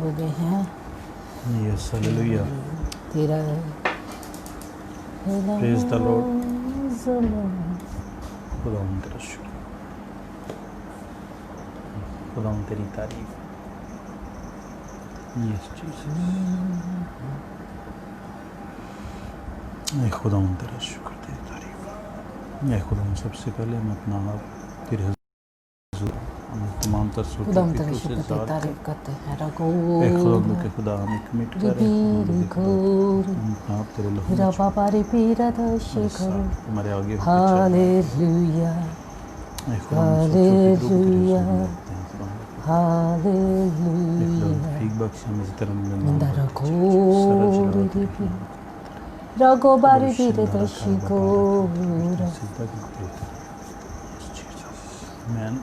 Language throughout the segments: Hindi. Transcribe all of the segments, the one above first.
हुए हैं। यस हालेलुया, तेरा प्रेज द लॉर्ड। ज़ुल्म खुदा तेरा शुक्र, खुदा तेरी तारीफ। यस जीसस, ऐ खुदा तेरा शुक्र, तेरी तारीफ। ऐ खुदा सबसे पहले हम अपना आप तेरे हुजूर हम तमाम तरसों खुदा के तेरा फिक्रों से शुक्र तेरी ज़ाद तारीफ कर। करते हैं। ऐ खुदा रगोरा के खुदा हमें कमिट कर रिपीरी हम अपना आप तेरे लहू में रा छुपा बाबा रिपीरा हमारे दशे करो। साथ हमारे आगे होके चलना। हालेलुया ऐ खुदा हम सोचो फिक्रों को तेरे हालेलुया हुजूर में रखते हैं। खुदा ऐ खुदा हालेलुया भीख बख्श हम इस तरह में नाम इंदा बढ़ते चले जाए। रगोरी रिपी रगो बारी पीरे दशे कोरा। मैन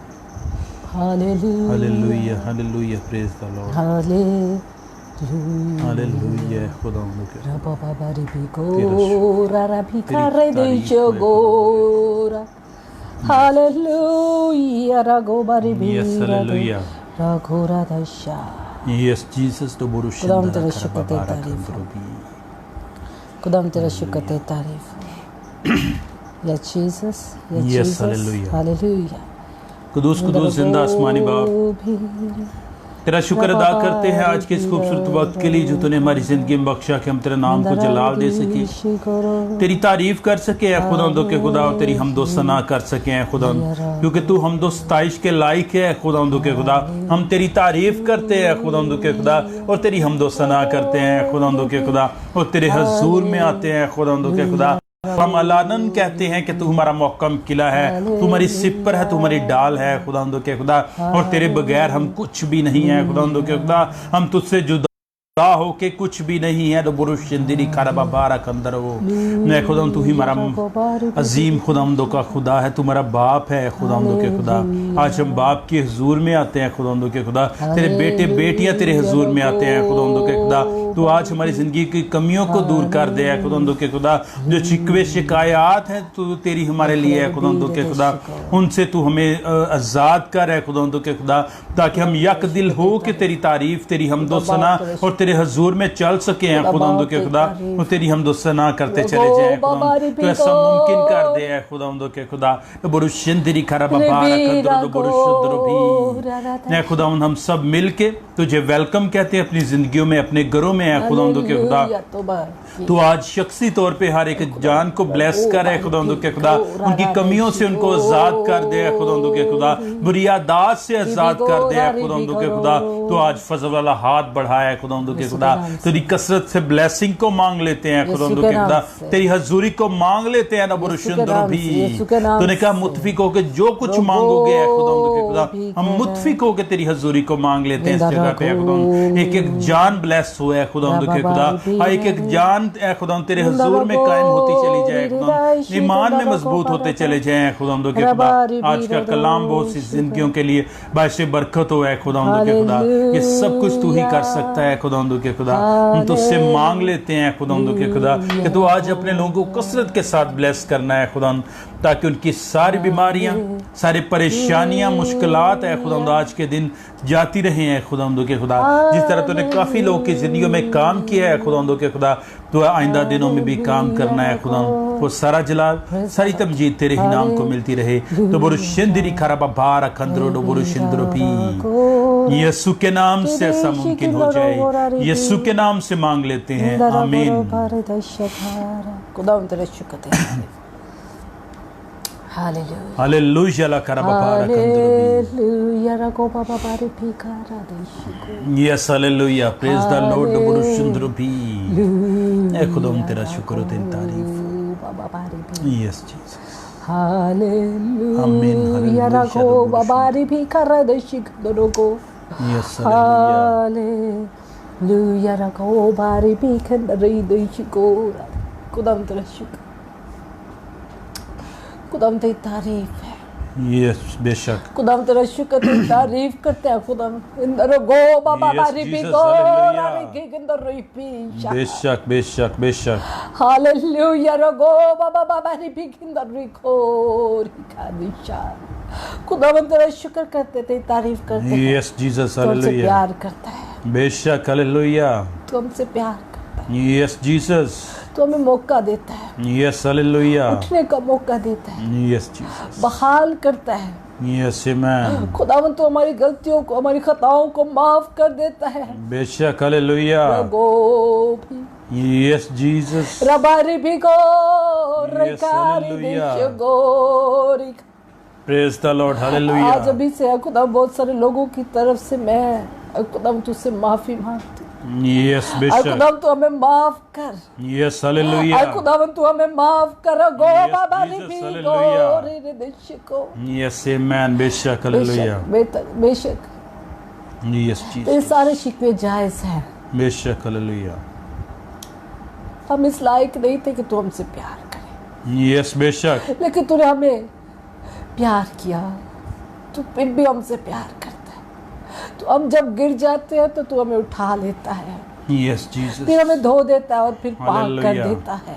hallelujah hallelujah hallelujah, praise the Lord. Hallelujah hallelujah, खुदा के रा बाबा बारी भी तेरा शुक्र, गोरा रा भी तेरी करे तारीफ देशो है गोरा। हालेलुया रा गो बारी भी यस हालेलुया, रा गोरा दशा। यस जीसस तो खुदाम बुरुशंदरा तेरा शुक्र ते करबाबारा तारीफ हो। कंद्रोबी। खुदाम तेरा शुक्र ते तारीफ हो। Yes Jesus, yes yes Jesus, hallelujah, hallelujah. कुदूस कुदूस जिंदा आसमानी बाप, तेरा शुक्र अदा करते हैं आज के इस खूबसूरत वक्त के लिए जो तूने हमारी जिंदगी में बख्शा कि हम तेरे नाम को जलाल दे सके, तेरी तारीफ कर सके ऐ खुदा के खुदा, और तेरी हमदो सना कर सके ऐ खुदा, क्योंकि तू हमदो सताइश के लायक है ऐ खुदा के खुदा। हम तेरी तारीफ करते हैं खुदा के खुदा, और तेरी हमदो सना करते हैं खुदा के खुदा, और तेरे हजूर में आते हैं खुदा के खुदा। हम अलानन कहते हैं कि तू हमारा मोहकम किला है, तू हमारी सिपर है, तू हमारी डाल है खुदा के खुदा, और तेरे बगैर हम कुछ भी नहीं है खुदा के खुदा। हम तुझसे जुदा हो के कुछ भी नहीं है। तो बुरुश जिंदगी खरबाबारा कंदर वो मैं खुदा, तू ही हमारा अजीम खुदामदो का खुदा है, तू हमारा बाप है खुदामदो के खुदा। आज हम बाप के हुजूर में आते हैं खुदामदो के खुदा, तेरे बेटे बेटियां तेरे हुजूर में आते हैं खुदामदो के खुदा। तू आज हमारी ज़िंदगी की कमियों को दूर कर दे है खुदामदो के खुदा। जो शिकवे शिकायत हैं तू तेरी हमारे लिए है खुदामदो के खुदा, उनसे तू हमें आज़ाद कर है खुदामदो के खुदा, ताकि हम यक दिल हो के तेरी तारीफ, तेरी हमदो सना और तेरे हजूर में चल सके हैं खुदावंद के खुदा, और तेरी हमदो सना करते चले जाएं खुदावंद। तो ऐसा मुमकिन कर दे है खुदावंद के खुदा। बुरुशिंदरी खरबाबारा कंदरो बुरुशुद्रो भी है खुदावंद। हम सब मिल के तुझे वेलकम कहते हैं अपनी जिंदगियों में, अपने घरों में है खुदावंद के खुदा। तो आज शख्सी तौर पे हर एक जान को ब्लेस कर है खुदावंद के खुदा, उनकी कमियों से उनको आजाद कर दे है खुदावंद के खुदा, बुरी आदत से आजाद कर दे है खुदावंद के खुदा। तो आज फजल वाला हाथ बढ़ाया है खुदावंद के खुदा, तेरी कसरत से ब्लेसिंग को मांग लेते हैं खुदावंद के खुदा, तेरी हजूरी को मांग लेते हैं ना बुरुशुंदर भी। तूने कहा मुतफिक होकर जो कुछ मांगोगे है खुदावंद के खुदा, हम मुतफिक होकर तेरी हजूरी को मांग लेते हैं इस जगह पे खुदावंद। एक एक जान ब्लेस हुआ है खुदावंद के खुदा, एक एक जान खुदावंद तेरे हजूर में कायम होती चली जाए खुदावंद, ईमान में मजबूत होते चले जाए खुदावंद के खुदा। आज का कलाम बहुत सी जिंदगियों के लिए बायस बरकत हो है खुदावंद के खुदा। ये सब कुछ तू ही कर सकता है खुदावंद के खुदा। हम तुझसे मांग लेते हैं खुदावंद के खुदा कि तू आज अपने लोगों को कसरत के साथ ब्लेस करना है खुदावंद, ताकि उनकी सारी बीमारियां, सारी परेशानियां, मुश्किलात है खुदावंद आज के दिन जाती रहे हैं खुदावंद के खुदा। जिस तरह तूने काफ़ी लोगों की ज़िंदगियों में काम किया है खुदावंद के खुदा, तो आइंदा दिनों में भी काम करना है खुदावंद। वो सारा जलाल, सारी तमजीद तेरे ही नाम को मिलती रहे। तो बुरुशिंदरी खरबाबारा कंदरो बुरुशिंदरो भी यीशु के नाम से ऐसा मुमकिन हो जाए, यीशु के नाम से मांग लेते हैं, आमीन। खुदावंद तेरा शुक्र है। हालेलुया हालेलुया ला करबाबारा हालेलुया रको बाबा बारे फिकारा देशको। Yes hallelujah, praise the Lord बुरुशिंदरो भी ए खुदावंद तेरा शुक्र हो, तेरी तारीफ बाबा बारे यस जीसस। हालेलुया रको बाबा बारे फिकारा देशको को। यस हालेलुया हालेलुया रको बारे फिकारा देशको। खुदावंद तेरा शुक्र, खुदावंद तेरी तारीफ है। यस बेशक खुदा हम तेरा शुक्र तेरी तारीफ करते हैं खुदा इंदर गो बाबा Yes, बारी भी Jesus, गो hallelujah. रारी के इंदर रिपी बेशक बेशक बेशक हालेलुया रगो बाबा बाबा रिपी इंदर रिको रिका दिशा खुदा हम तेरा शुक्र करते तेरी तारीफ करते हैं यस जीसस तू हमसे हालेलुया प्यार करता है बेशक हालेलुया तू हमसे प्यार करता है यस जीसस तू हमें मौका देता है यस हालेलुया उठने का मौका देता है यस जीसस बहाल करता है यस आमेन खुदावन तो हमारी गलतियों को हमारी खताओं को माफ कर देता है बेशक हालेलुया रगो भी यस जीसस रबारी भी गो रिकारी hallelujah. दिश गोरी प्रेज द लॉर्ड हालेलुया आज अभी से खुदा बहुत सारे लोगों की तरफ से मैं खुदा तुझसे माफी मांगती यस हूँ बेशक खुदा तू हमें माफ कर यस हालेलुया खुदा तू हमें माफ कर गो Yes, बाबा Jesus, भी hallelujah. गो रे दिश को यस आमेन बेशक हालेलुया बेशक यस तेरे जीसस सारे शिकवे जायज हैं बेशक हालेलुया हम इस लायक नहीं थे कि तू हमसे प्यार करे यस बेशक लेकिन तूने हमें प्यार किया तू फिर भी हमसे प्यार करता है तो हम जब गिर जाते हैं तो तू हमें उठा लेता है यस जीसस फिर हमें धो देता है और फिर पाक कर Hallelujah. देता है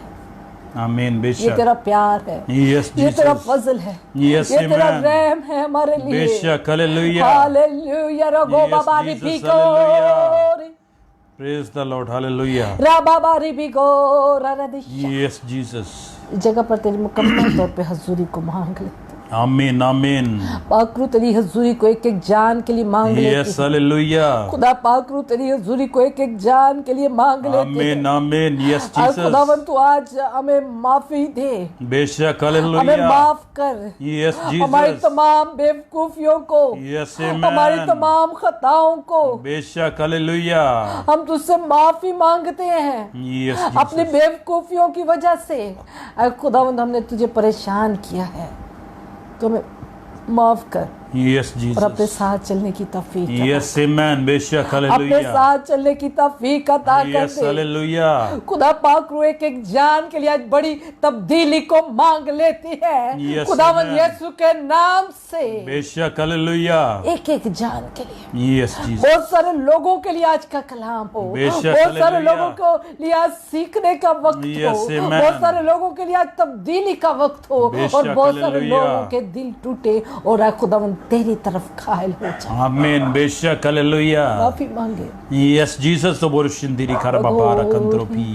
आमीन ये बेशक तेरा प्यार है यस ये तेरा जीसस फजल है Yes, ये तेरा amen. रहम है हमारे लिए बेशक हालेलुया हालेलुया रगो Yes, बाबा Jesus, रिबिको प्रेज द लॉर्ड हालेलुया रा बाबा रिबिको रा यस जीसस इस जगह पर तेरी मुकम्मल तौर पे हजूरी को मांग लेते आमीन आमीन पाकरू तेरी हजूरी को एक एक जान के लिए मांग लेते यस हालेलुया खुदा पाकरू तेरी हजूरी को एक एक जान के लिए मांग लेते आमीन आमीन यस और जीसस खुदावन तू आज हमें माफी दे बेशक हमें हालेलुया माफ कर यस हमारी जीसस तमाम बेवकूफियों को यस हमारी आमीन तमाम खताओं को बेशक हालेलुया हम तुझसे माफी मांगते हैं यस अपनी बेवकूफियों की वजह से ऐ खुदावंद हमने तुझे परेशान किया है तो हमें माफ कर यस और अपने जीसस साथ चलने की तौफीक अता यस आमीन बेशक अपने हालेलुया साथ चलने की तौफीक अता कर यस दे हालेलुया खुदा पाक रू एक एक जान के लिए आज बड़ी तब्दीली को मांग लेती है Yes, खुदावन amen. यीशु के नाम से बेशक हालेलुया एक एक जान के लिए यस जीसस बहुत सारे लोगों के लिए आज का कलाम हो बेशक, बहुत सारे हालेलुया। लोगों को लिए आज सीखने का वक्त Yes, हो amen. बहुत सारे लोगों के लिए आज तब्दीली का वक्त हो बेशक, और बहुत सारे हालेलुया। लोगों के दिल टूटे और आज खुदावन तेरी तरफ घायल हो जाए आमीन बेशक हालेलुया माफी मांगे यस जीसस तो बोरशिंदिरी खरबा पारा कंत्रोपी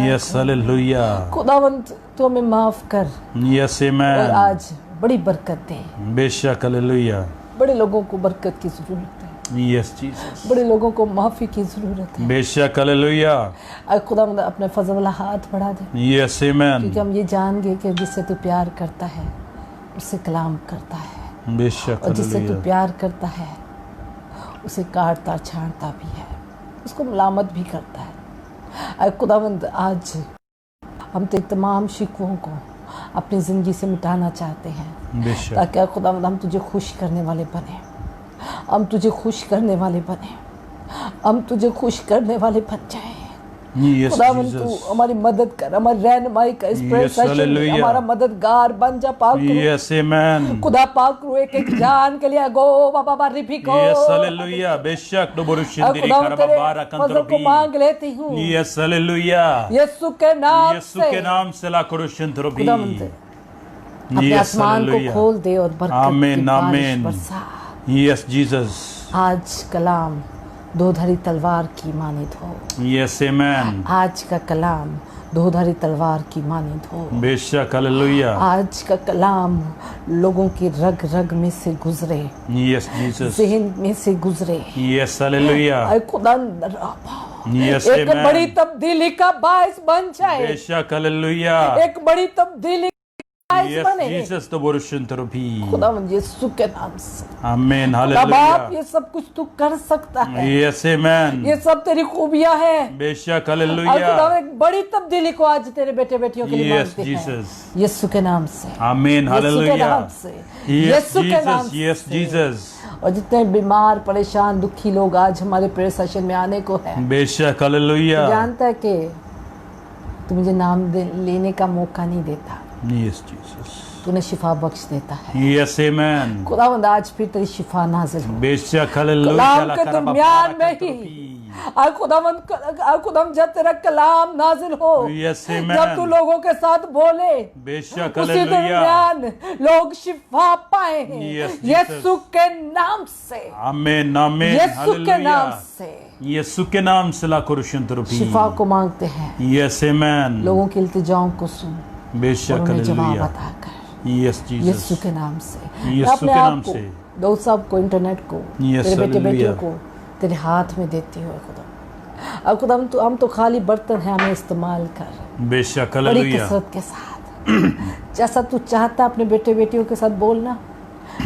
यस हालेलुया खुदावंत तू हमें माफ कर यस और आमीन आज बड़ी बरकत दे बेशक हालेलुया बड़े लोगों को बरकत की जरूरत है यस जीसस बड़े लोगों को माफी की जरूरत है बेशक हालेलुया आज खुदावंद अपने फजल वाला हाथ बढ़ा दे यस आमीन क्योंकि हम ये जान गए कि जिससे तू प्यार करता है उससे कलाम करता है बेशक और जिससे तू हालेलुया प्यार करता है उसे काटता छांटता भी है उसको मलामत भी करता है आज खुदावंद आज हम तेरे तमाम शिकवों को अपनी ज़िंदगी से मिटाना चाहते हैं बेशक ताकि खुदावंद हम तुझे खुश करने वाले बने हम तुझे खुश करने वाले बने हम तुझे खुश करने वाले बन जाएं यस खुदावंद तू जीसस हमारी मदद कर हमारी रहनुमाई कर इस प्रेयर Yes, सेशन में hallelujah. हमारा मददगार बन जा पाक रू। यस आमीन खुदा पाक रू एक एक जान के लिए गो बाबा बारी भी को यस हालेलुया बेशक तो बोरशिंदिरी खुदावंद खरबा तेरे पारा फजल को कंत्रोपी मांग लेती हूँ यस हालेलुया यीशु के नाम यीशु से के नाम से ला कुरुशंत्रोपी खुदावंद अपने आसमान को खोल दे और बरकत की आमीन बारिश आमीन बरसा यस जीसस आज कलाम दोधारी तलवार की मानिद हो यस आमीन आज का कलाम दोधारी तलवार की मानिद हो बेशक हालेलुया आज का कलाम लोगों की रग रग में से गुजरे यस जीसस जहन में से गुजरे यस हालेलुया ऐ खुदा यस एक बड़ी आमीन तब्दीली का बायस बन जाए बेशक हालेलुया एक बड़ी तब्दीली का बायस यस बने जीसस तो बोरशिंत्रोपी खुदावंद यीशु के नाम से आमीन खुदा हालेलुया बाप ये सब कुछ तू कर सकता है यस आमीन ये सब तेरी खूबियां हैं बेशक और हालेलुया खुदा एक बड़ी तब्दीली को आज तेरे बेटे बेटियों के लिए यस मांगते हैं जीसस यीशु के नाम से आमीन यीशु के हालेलुया नाम से यस यीशु के नाम जीसस यस से। जीसस और जितने बीमार परेशान दुखी लोग आज हमारे प्रेयर सेशन में आने को है बेशक हालेलुया जानता है कि तू मुझे नाम लेने का मौका नहीं देता यस जीसस तूने शिफा बख्श देता है। Yes amen. खुदावंद आज फिर तेरी शिफा नाजिल हो बेशक हालेलुया। कलाम के दरमियान में ही और खुदावंद जब तेरा कलाम नाजिल हो, यस जब आमेन। तू लोगों के साथ बोले, बेशक उसी हालेलुया। दरमियान लोग शिफा पाए Yes, यीशु के नाम से, आमेन आमेन यीशु के हालेलुया। नाम से यीशु के नाम से ला कुरुशंतरुपी। शिफा को मांगते हैं। यस आमेन। लोगों की इल्तिजाओं को सुन और बेशक उन्हें जवाब हालेलुया। अता कर यस जीसस। यीशु के नाम से। मैं यीशु अपने के आप नाम को, से। दोस्त साहब को, इंटरनेट को, Yes, तेरे बेटे बेटियों hallelujah। को तेरे हाथ में देती हूँ खुदा। अब खुदा हम तो खाली बर्तन हैं, हमें इस्तेमाल कर बेशक बड़ी हालेलुया। कसरत के साथ। जैसा तू चाहता अपने बेटे बेटियों के साथ बोलना,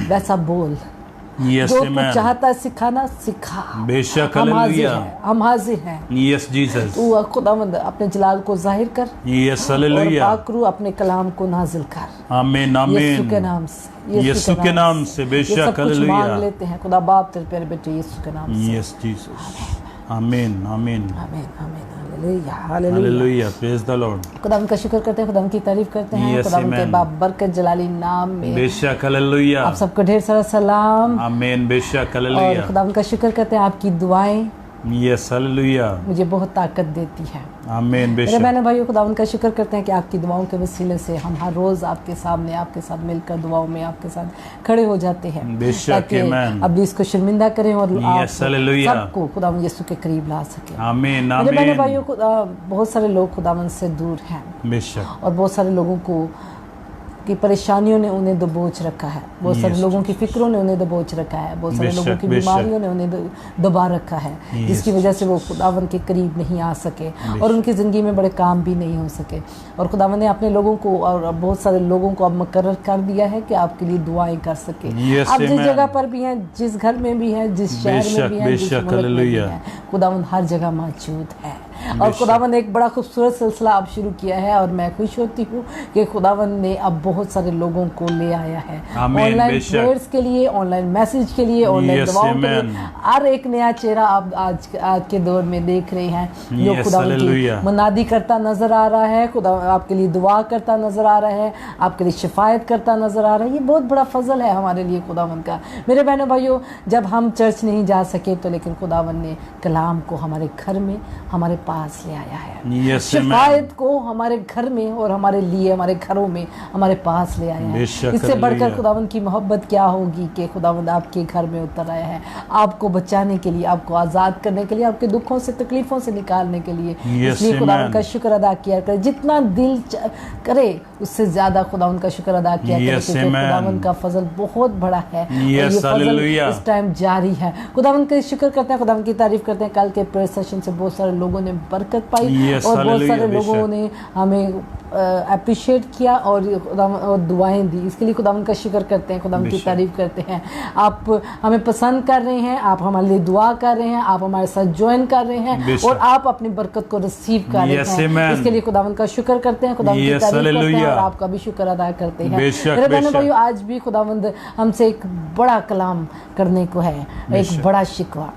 वैसा बोल। यस जो तू आमेन। चाहता है सिखाना, सिखा। बेशक हम हाजिर हालेलुया। हैं, हम हाजिर हैं। Yes Jesus. तू खुदावंद अपने जलाल को जाहिर कर यस और हालेलुया। पाक रू अपने कलाम को नाजिल कर आमेन यीशु के आमेन। नाम से। यीशु के नाम से। ये बेशक सब कुछ हालेलुया। मांग लेते हैं खुदा बाप तेरे प्यारे बेटे यीशु के नाम से। Yes Jesus. आमेन आमेन आमीन आमीन hallelujah hallelujah. Hallelujah. Praise the Lord. खुदा उनका शुक्र करते हैं, खुदा उनकी तारीफ करते हैं। Yes, खुदा उनके amen। बाप बरकत जलाली नाम में बेशक हालेलुया। आप सबको ढेर सारा सलाम। आमेन। बेशक और हालेलुया। खुदा उनका शुक्र करते हैं, आपकी दुआएं यस हालेलुया। मुझे बहुत ताकत देती हैं। आमेन। मेरे बेशक बहनों भाइयों, खुदा उनका शुक्र करते हैं कि आपकी दुआओं के वसीले से हम हर रोज़ आपके सामने, आपके साथ मिलकर दुआओं में आपके साथ खड़े हो जाते हैं, बेशक, ताकि आमीन। अब इसको शर्मिंदा करें और आप यस हालेलुया। सबको खुदा यीशु के करीब ला सके। आमेन मेरे बहनों आमेन। भाइयों, बहुत सारे लोग खुदावन से दूर हैं बेशक और बहुत सारे लोगों को की परेशानियों ने उन्हें दबोच रखा है, बहुत सारे Yes, लोगों की फिक्रों ने उन्हें दबोच रखा है, बहुत सारे बेशक, लोगों की बेशक। बीमारियों ने उन्हें दबा रखा है, जिसकी वजह से वो खुदावन के करीब नहीं आ सके और उनकी ज़िंदगी में बड़े काम भी नहीं हो सके। और खुदावन ने अपने लोगों को और बहुत सारे लोगों को अब मुकर्रर कर दिया है कि आपके लिए दुआएं कर सके। Yes, आप जिस amen। जगह पर भी हैं, जिस घर में भी हैं, जिस शहर में बेशक, भी हैं, जिस बेशक, मुल्क में भी हालेलुया। हैं, खुदावन हर जगह मौजूद है। और बेशक। खुदावन ने एक बड़ा खूबसूरत सिलसिला अब शुरू किया है और मैं खुश होती हूँ कि खुदावन ने अब बहुत सारे लोगों को ले आया है आमीन, ऑनलाइन बेशक। प्रेयर्स के लिए, ऑनलाइन मैसेज के लिए, ऑनलाइन Yes, दुआओं के लिए। amen। हर एक नया चेहरा आप आज के दौर में देख रहे हैं जो Yes, खुदावन की hallelujah। मुनादी करता नजर आ रहा है, खुदा आपके लिए दुआ करता नजर आ रहा है, आपके लिए शिफायत करता नजर आ रहा है। ये बहुत बड़ा फजल है हमारे लिए खुदावन का। मेरे बहनों भाइयों, जब हम चर्च नहीं जा सके तो लेकिन खुदावन ने कलाम को हमारे घर में, हमारे पास ले आया है। Yes, शिफायत को हमारे घर में और हमारे लिए, हमारे घरों में, हमारे पास ले आया है। बेशक, इससे बढ़कर हालेलुया। खुदावंद की मोहब्बत क्या होगी कि खुदावंद आपके घर में उतर आया है, आपको बचाने के लिए, आपको आज़ाद करने के लिए, आपके दुखों से, तकलीफ़ों से निकालने के लिए। Yes, इसलिए खुदावंद amen। का शुक्र अदा किया करें, जितना दिल करे उससे ज़्यादा खुदावंद का शुक्र अदा किया करें, Yes, क्योंकि amen। खुदावंद का फजल बहुत बड़ा है और Yes, ये फजल हालेलुया। इस टाइम जारी है। खुदावंद का शुक्र करते हैं, खुदावंद की तारीफ करते हैं। कल के प्रेयर सेशन से बहुत सारे लोगों ने बरकत पाई Yes, और बहुत हालेलुया, सारे लोगों बेशक। ने हमें अप्रिशिएट किया और दुआएं दी। इसके लिए खुदावंद का शुक्र करते हैं, खुदावंद की बेशक। तारीफ करते हैं। आप हमें पसंद कर रहे हैं, आप हमारे लिए दुआ कर रहे हैं, आप हमारे साथ ज्वाइन कर रहे हैं बेशक। और आप अपनी बरकत को रिसीव कर रहे Yes, हैं। amen। इसके लिए खुदावंद का शुक्र करते हैं, खुदावंद की Yes, तारीफ करते हैं हालेलुया। और आपका भी शुक्र अदा करते हैं। बेशक, मेरे बहनों बेशक। भाइयों, आज भी खुदावंद हमसे एक बड़ा कलाम करने को है, एक बेशक। बड़ा शिकवा,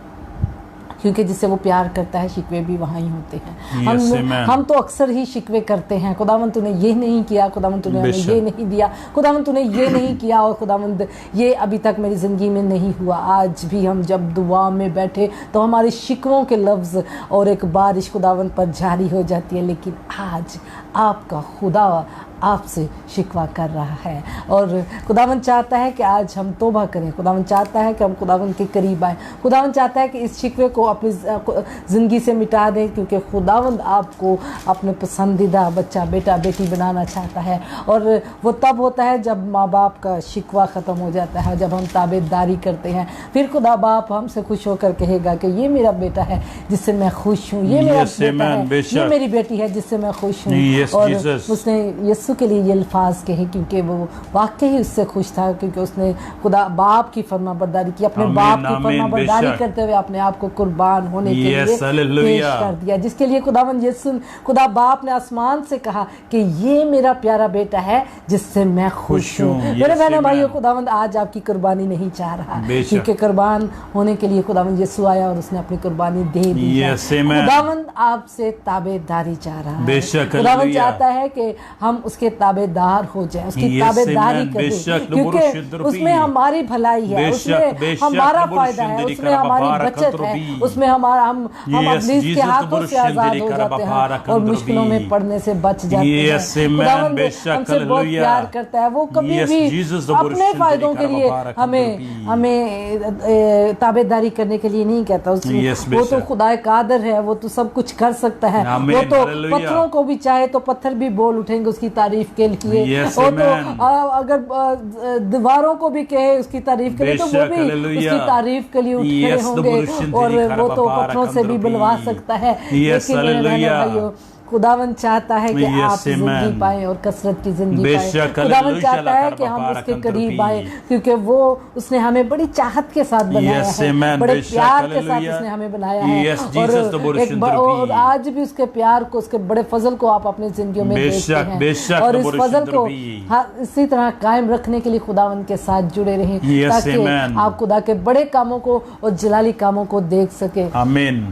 क्योंकि जिससे वो प्यार करता है शिकवे भी वहाँ ही होते हैं। Yes, amen। हम तो अक्सर ही शिकवे करते हैं, खुदावंद तूने ये नहीं किया, खुदावंद तूने हमें बेशक। ये नहीं दिया, खुदावंद तूने ये नहीं किया और खुदावंद ये अभी तक मेरी ज़िंदगी में नहीं हुआ। आज भी हम जब दुआ में बैठे तो हमारे शिकवों के लफ्ज़ और एक बारिश खुदावंद पर जारी हो जाती है, लेकिन आज आपका खुदा आपसे शिकवा कर रहा है और खुदावंद चाहता है कि आज हम तौबा करें। खुदावंद चाहता है कि हम खुदावंद के करीब आएँ। खुदावंद चाहता है कि इस शिकवे को अपनी ज़िंदगी से मिटा दें, क्योंकि खुदावंद आपको अपने पसंदीदा बच्चा, बेटा, बेटी बनाना चाहता है। और वो तब होता है जब माँ बाप का शिकवा ख़त्म हो जाता है, जब हम ताबेदारी करते हैं। फिर खुदा बाप हमसे खुश होकर कहेगा कि ये मेरा बेटा है जिससे मैं खुश हूँ, ये मेरा Yes, बेटा amen, है, बेशक। ये मेरी बेटी है जिससे मैं खुश हूँ। Yes, और Jesus। उसने यीशु के लिए ये अल्फाज कहे क्योंकि वो वाकई ही उससे खुश था, क्योंकि उसने खुदा बाप की फरमाबरदारी की, अपने आमीन, बाप की आमीन, फरमाबरदारी बेशक। करते हुए अपने आप को कुर्बान होने के Yes, लिए पेश हालेलुया। कर दिया, जिसके लिए खुदावंद यीशु, खुदा बाप ने आसमान से कहा कि ये मेरा प्यारा बेटा है जिससे मैं खुश हूँ। Yes, मेरे बहनों amen। भाइयों, खुदावंद आज आपकी कुर्बानी नहीं चाह रहा, बेशक। क्योंकि कुर्बान होने के लिए खुदावंद यीशु आया और उसने अपनी कुर्बानी दे दी है। Yes, amen। खुदावंद आपसे ताबेदारी चाह रहा है। बेशक, खुदावंद हालेलुया। चाहता है कि हम उसकी उसके ताबेदार हो जाए, उसकी Yes, ताबेदारी amen. करें, बेशक, क्योंकि उसमें हमारी भलाई है, उसमें हमारा फायदा है, उसमें हमारी बचत है, उसमें हम इब्लीस के हाथों से आजाद हो जाते हैं और मुश्किलों में पड़ने से बच जाते हैं। खुदावंद हमसे बहुत प्यार करता है, वो कभी भी अपने फायदों के लिए हमें ताबेदारी करने के लिए नहीं कहता। वो तो खुदा कादर है, वो तो सब कुछ कर सकता है। वो तो पत्थरों को भी चाहे तो पत्थर भी बोल उठेंगे उसकी तारीफ के लिए। वो तो अगर दीवारों को भी कहे उसकी तारीफ के लिए तो वो भी उसकी तारीफ के लिए उठ खड़े होंगे, और वो तो पत्थरों से भी बुलवा सकता है। लेकिन मेरे भाइयों, खुदावन चाहता है कि आप जिंदगी पाएं और कसरत की जिंदगी पाएं। खुदावन चाहता है कि हम उसके करीब आए, क्योंकि वो उसने हमें बड़ी चाहत के साथ बनाया है, बड़े प्यार के साथ उसने हमें बनाया है। और आज भी उसके प्यार को, उसके बड़े फजल को आप अपनी जिंदगी में देखते हैं, और इस फजल को इसी तरह कायम रखने के लिए खुदावन के साथ जुड़े रहें, ताकि आप खुदा के बड़े कामों को और जलाली कामों को देख सके। आमीन।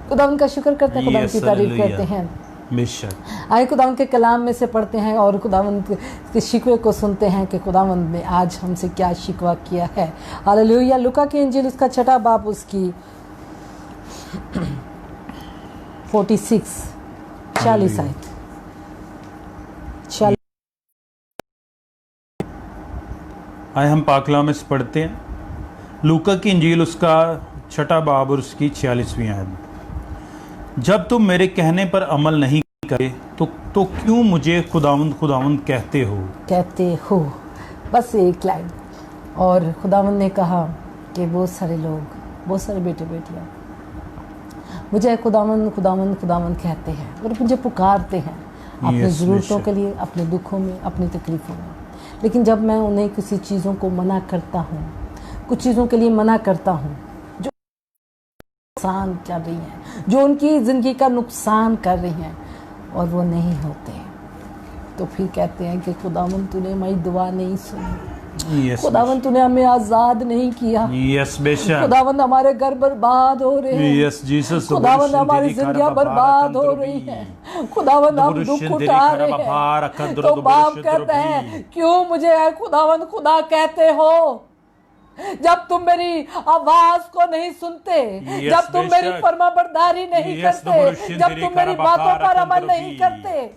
खुदावन का शुक्र करते हैं, खुदावन की तारीफ करते हैं। आइए खुदावंद के कलाम में से पढ़ते हैं और खुदावंद के शिकवे को सुनते हैं कि खुदावंद ने आज हमसे क्या शिकवा किया है। हालेलुया। लूका की इंजील उसका 6 बाब उसकी 40 आयत। आए हम पाक कलाम में से पढ़ते हैं लूका की इंजील उसका 6 बाब और उसकी 46वीं आयत। जब तुम मेरे कहने पर अमल नहीं करे तो क्यों मुझे खुदावंद खुदावंद कहते हो। बस एक लाइन। और खुदावंद ने कहा कि बहुत सारे लोग, बहुत सारे बेटे बेटियां मुझे खुदावंद खुदावंद खुदावंद कहते हैं और मुझे पुकारते हैं अपनी ज़रूरतों के लिए, अपने दुखों में, अपनी तकलीफ़ों में। लेकिन जब मैं उन्हें किसी चीज़ों को मना करता हूँ, कुछ चीज़ों के लिए मना करता हूँ जो नुकसान कर रही हैं, जो उनकी ज़िंदगी का नुकसान कर रही हैं, और वो नहीं होते, तो फिर कहते हैं कि खुदावंद तूने हमारी दुआ नहीं सुनी, खुदावंद तूने हमें आज़ाद नहीं किया, खुदावंद हमारे घर बर्बाद हो रहे हैं, खुदावंद हमारी जिंदगियां बर्बाद हो रही हैं, खुदावंद हम दुख उठा रहे हैं। तो बाप कहता है क्यों मुझे खुदावंद खुदा कहते हो, जब तुम मेरी आवाज को नहीं सुनते, जब तुम मेरी फरमाबरदारी नहीं करते, जब तुम मेरी बातों पर अमल नहीं करते,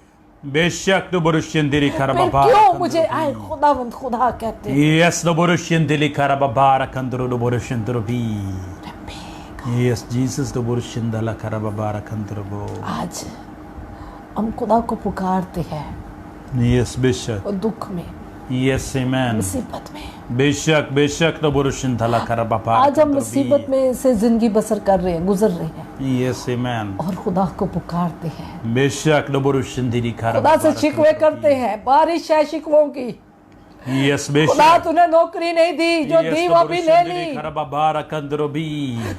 बेशक तो बुरुशिंदिरी खरबा क्यों मुझे आए खुदावंद खुदा कहते हैं। यस द बुरुशिंदिरी खरबा बारकंदरो द बुरुशिंदरो भी यस जीसस द बुरुशिंदला खरबा बारकंदरो। आज हम खुदा को पुकारते हैं, यस बेशक, और दुख में, यस आमेन, मुसीबत में, बेशक बेशक तो बुरुशिंदला खरबा बार। आज हम मुसीबत में से जिंदगी बसर कर रहे हैं, गुजर रहे हैं, यस आमेन, और खुदा को पुकारते हैं, बेशक तो बुरुशिंदिरी खरबा, खुदा से शिकवे करते हैं, बारिश है शिकवों की, यस बेशक, खुदा तूने नौकरी नहीं दी, जो दी वो भी ले ली, खरबा बारकंदरो भी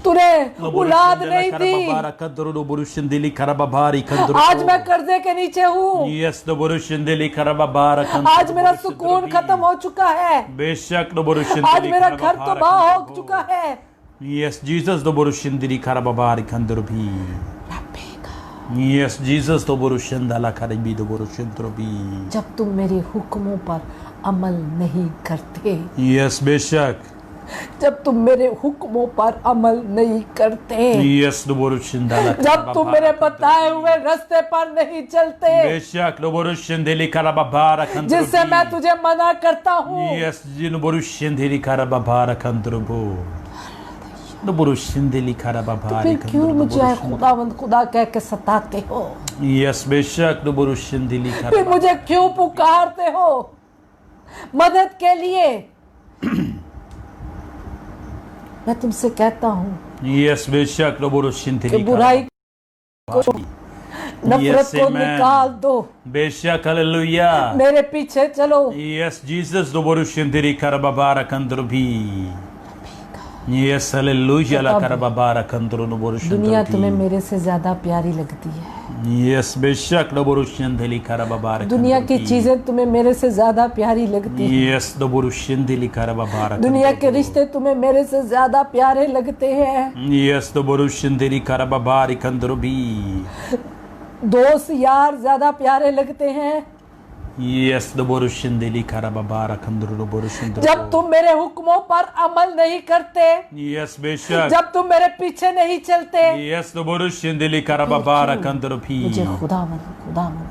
तूने औलाद नहीं दी, बारकंदरो बुरुशिंदिली खरबा बारी कंदरो, आज मैं कर्जे के नीचे हूँ, यस द बुरुशिंदिली खरबा बारकंदरो, आज मेरा सुकून खत्म हो चुका है, बेशक द बुरुशिंदिली, आज मेरा घर तबाह हो चुका है, यस जीसस द बुरुशिंदिली खरबा बारी कंदरो भी, यस जीसस द बुरुशिंदला खरबी द बुरुशिंदरो भी। जब तुम मेरे हुक्मों पर अमल नहीं करते, यस बेशक, जब तुम मेरे हुक्मों पर अमल नहीं करते, यस द बुरुशिंदला, जब तुम मेरे बताए हुए रास्ते पर नहीं चलते, बेशक द बुरुशिंदिली खरबा बारकंदरो, जिससे मैं तुझे मना करता हूँ, यस जिन बुरुशिंदिली खरबा बारकंदरो द बुरुशिंदिली खरबा बारी, फिर क्यों मुझे खुदावंद खुदा कह के सताते हो, यस बेशक द बुरुशिंदिली खरबा, फिर मुझे क्यों पुकारते हो मदद के लिए। मैं तुमसे कहता हूँ, यस बेशक द बुरुशिंदिली, बुराई को, नफरत को निकाल दो, बेशक हालेलुया, मेरे पीछे चलो, यस जीसस द बुरुशिंदिली खरबा बारकंदरो भी, yes hallelujah La Kharba बारकंदरो the बुरुशिंदिली। दुनिया तुम्हें मेरे से ज्यादा प्यारी लगती है, यस बेशक द बुरुशिंदिली खरबा बारकंदरो, दुनिया की चीजें तुम्हें मेरे से ज्यादा प्यारी लगती हैं, यस द बुरुशिंदिली खरबा बारकंदरो, दुनिया के रिश्ते तुम्हें मेरे से ज्यादा प्यारे लगते हैं, यस द बुरुशिंदिली खरबा बारकंदरो भी, दोस्त यार ज्यादा प्यारे लगते हैं, Yes, the Borushindili Karababara Kanduru Borushindru. जब तुम मेरे हुक्मों पर अमल नहीं करते, Yes, Beshak. जब तुम मेरे पीछे नहीं चलते, Yes, the Borushindili Karababara Kanduru मुझे Pi. खुदावन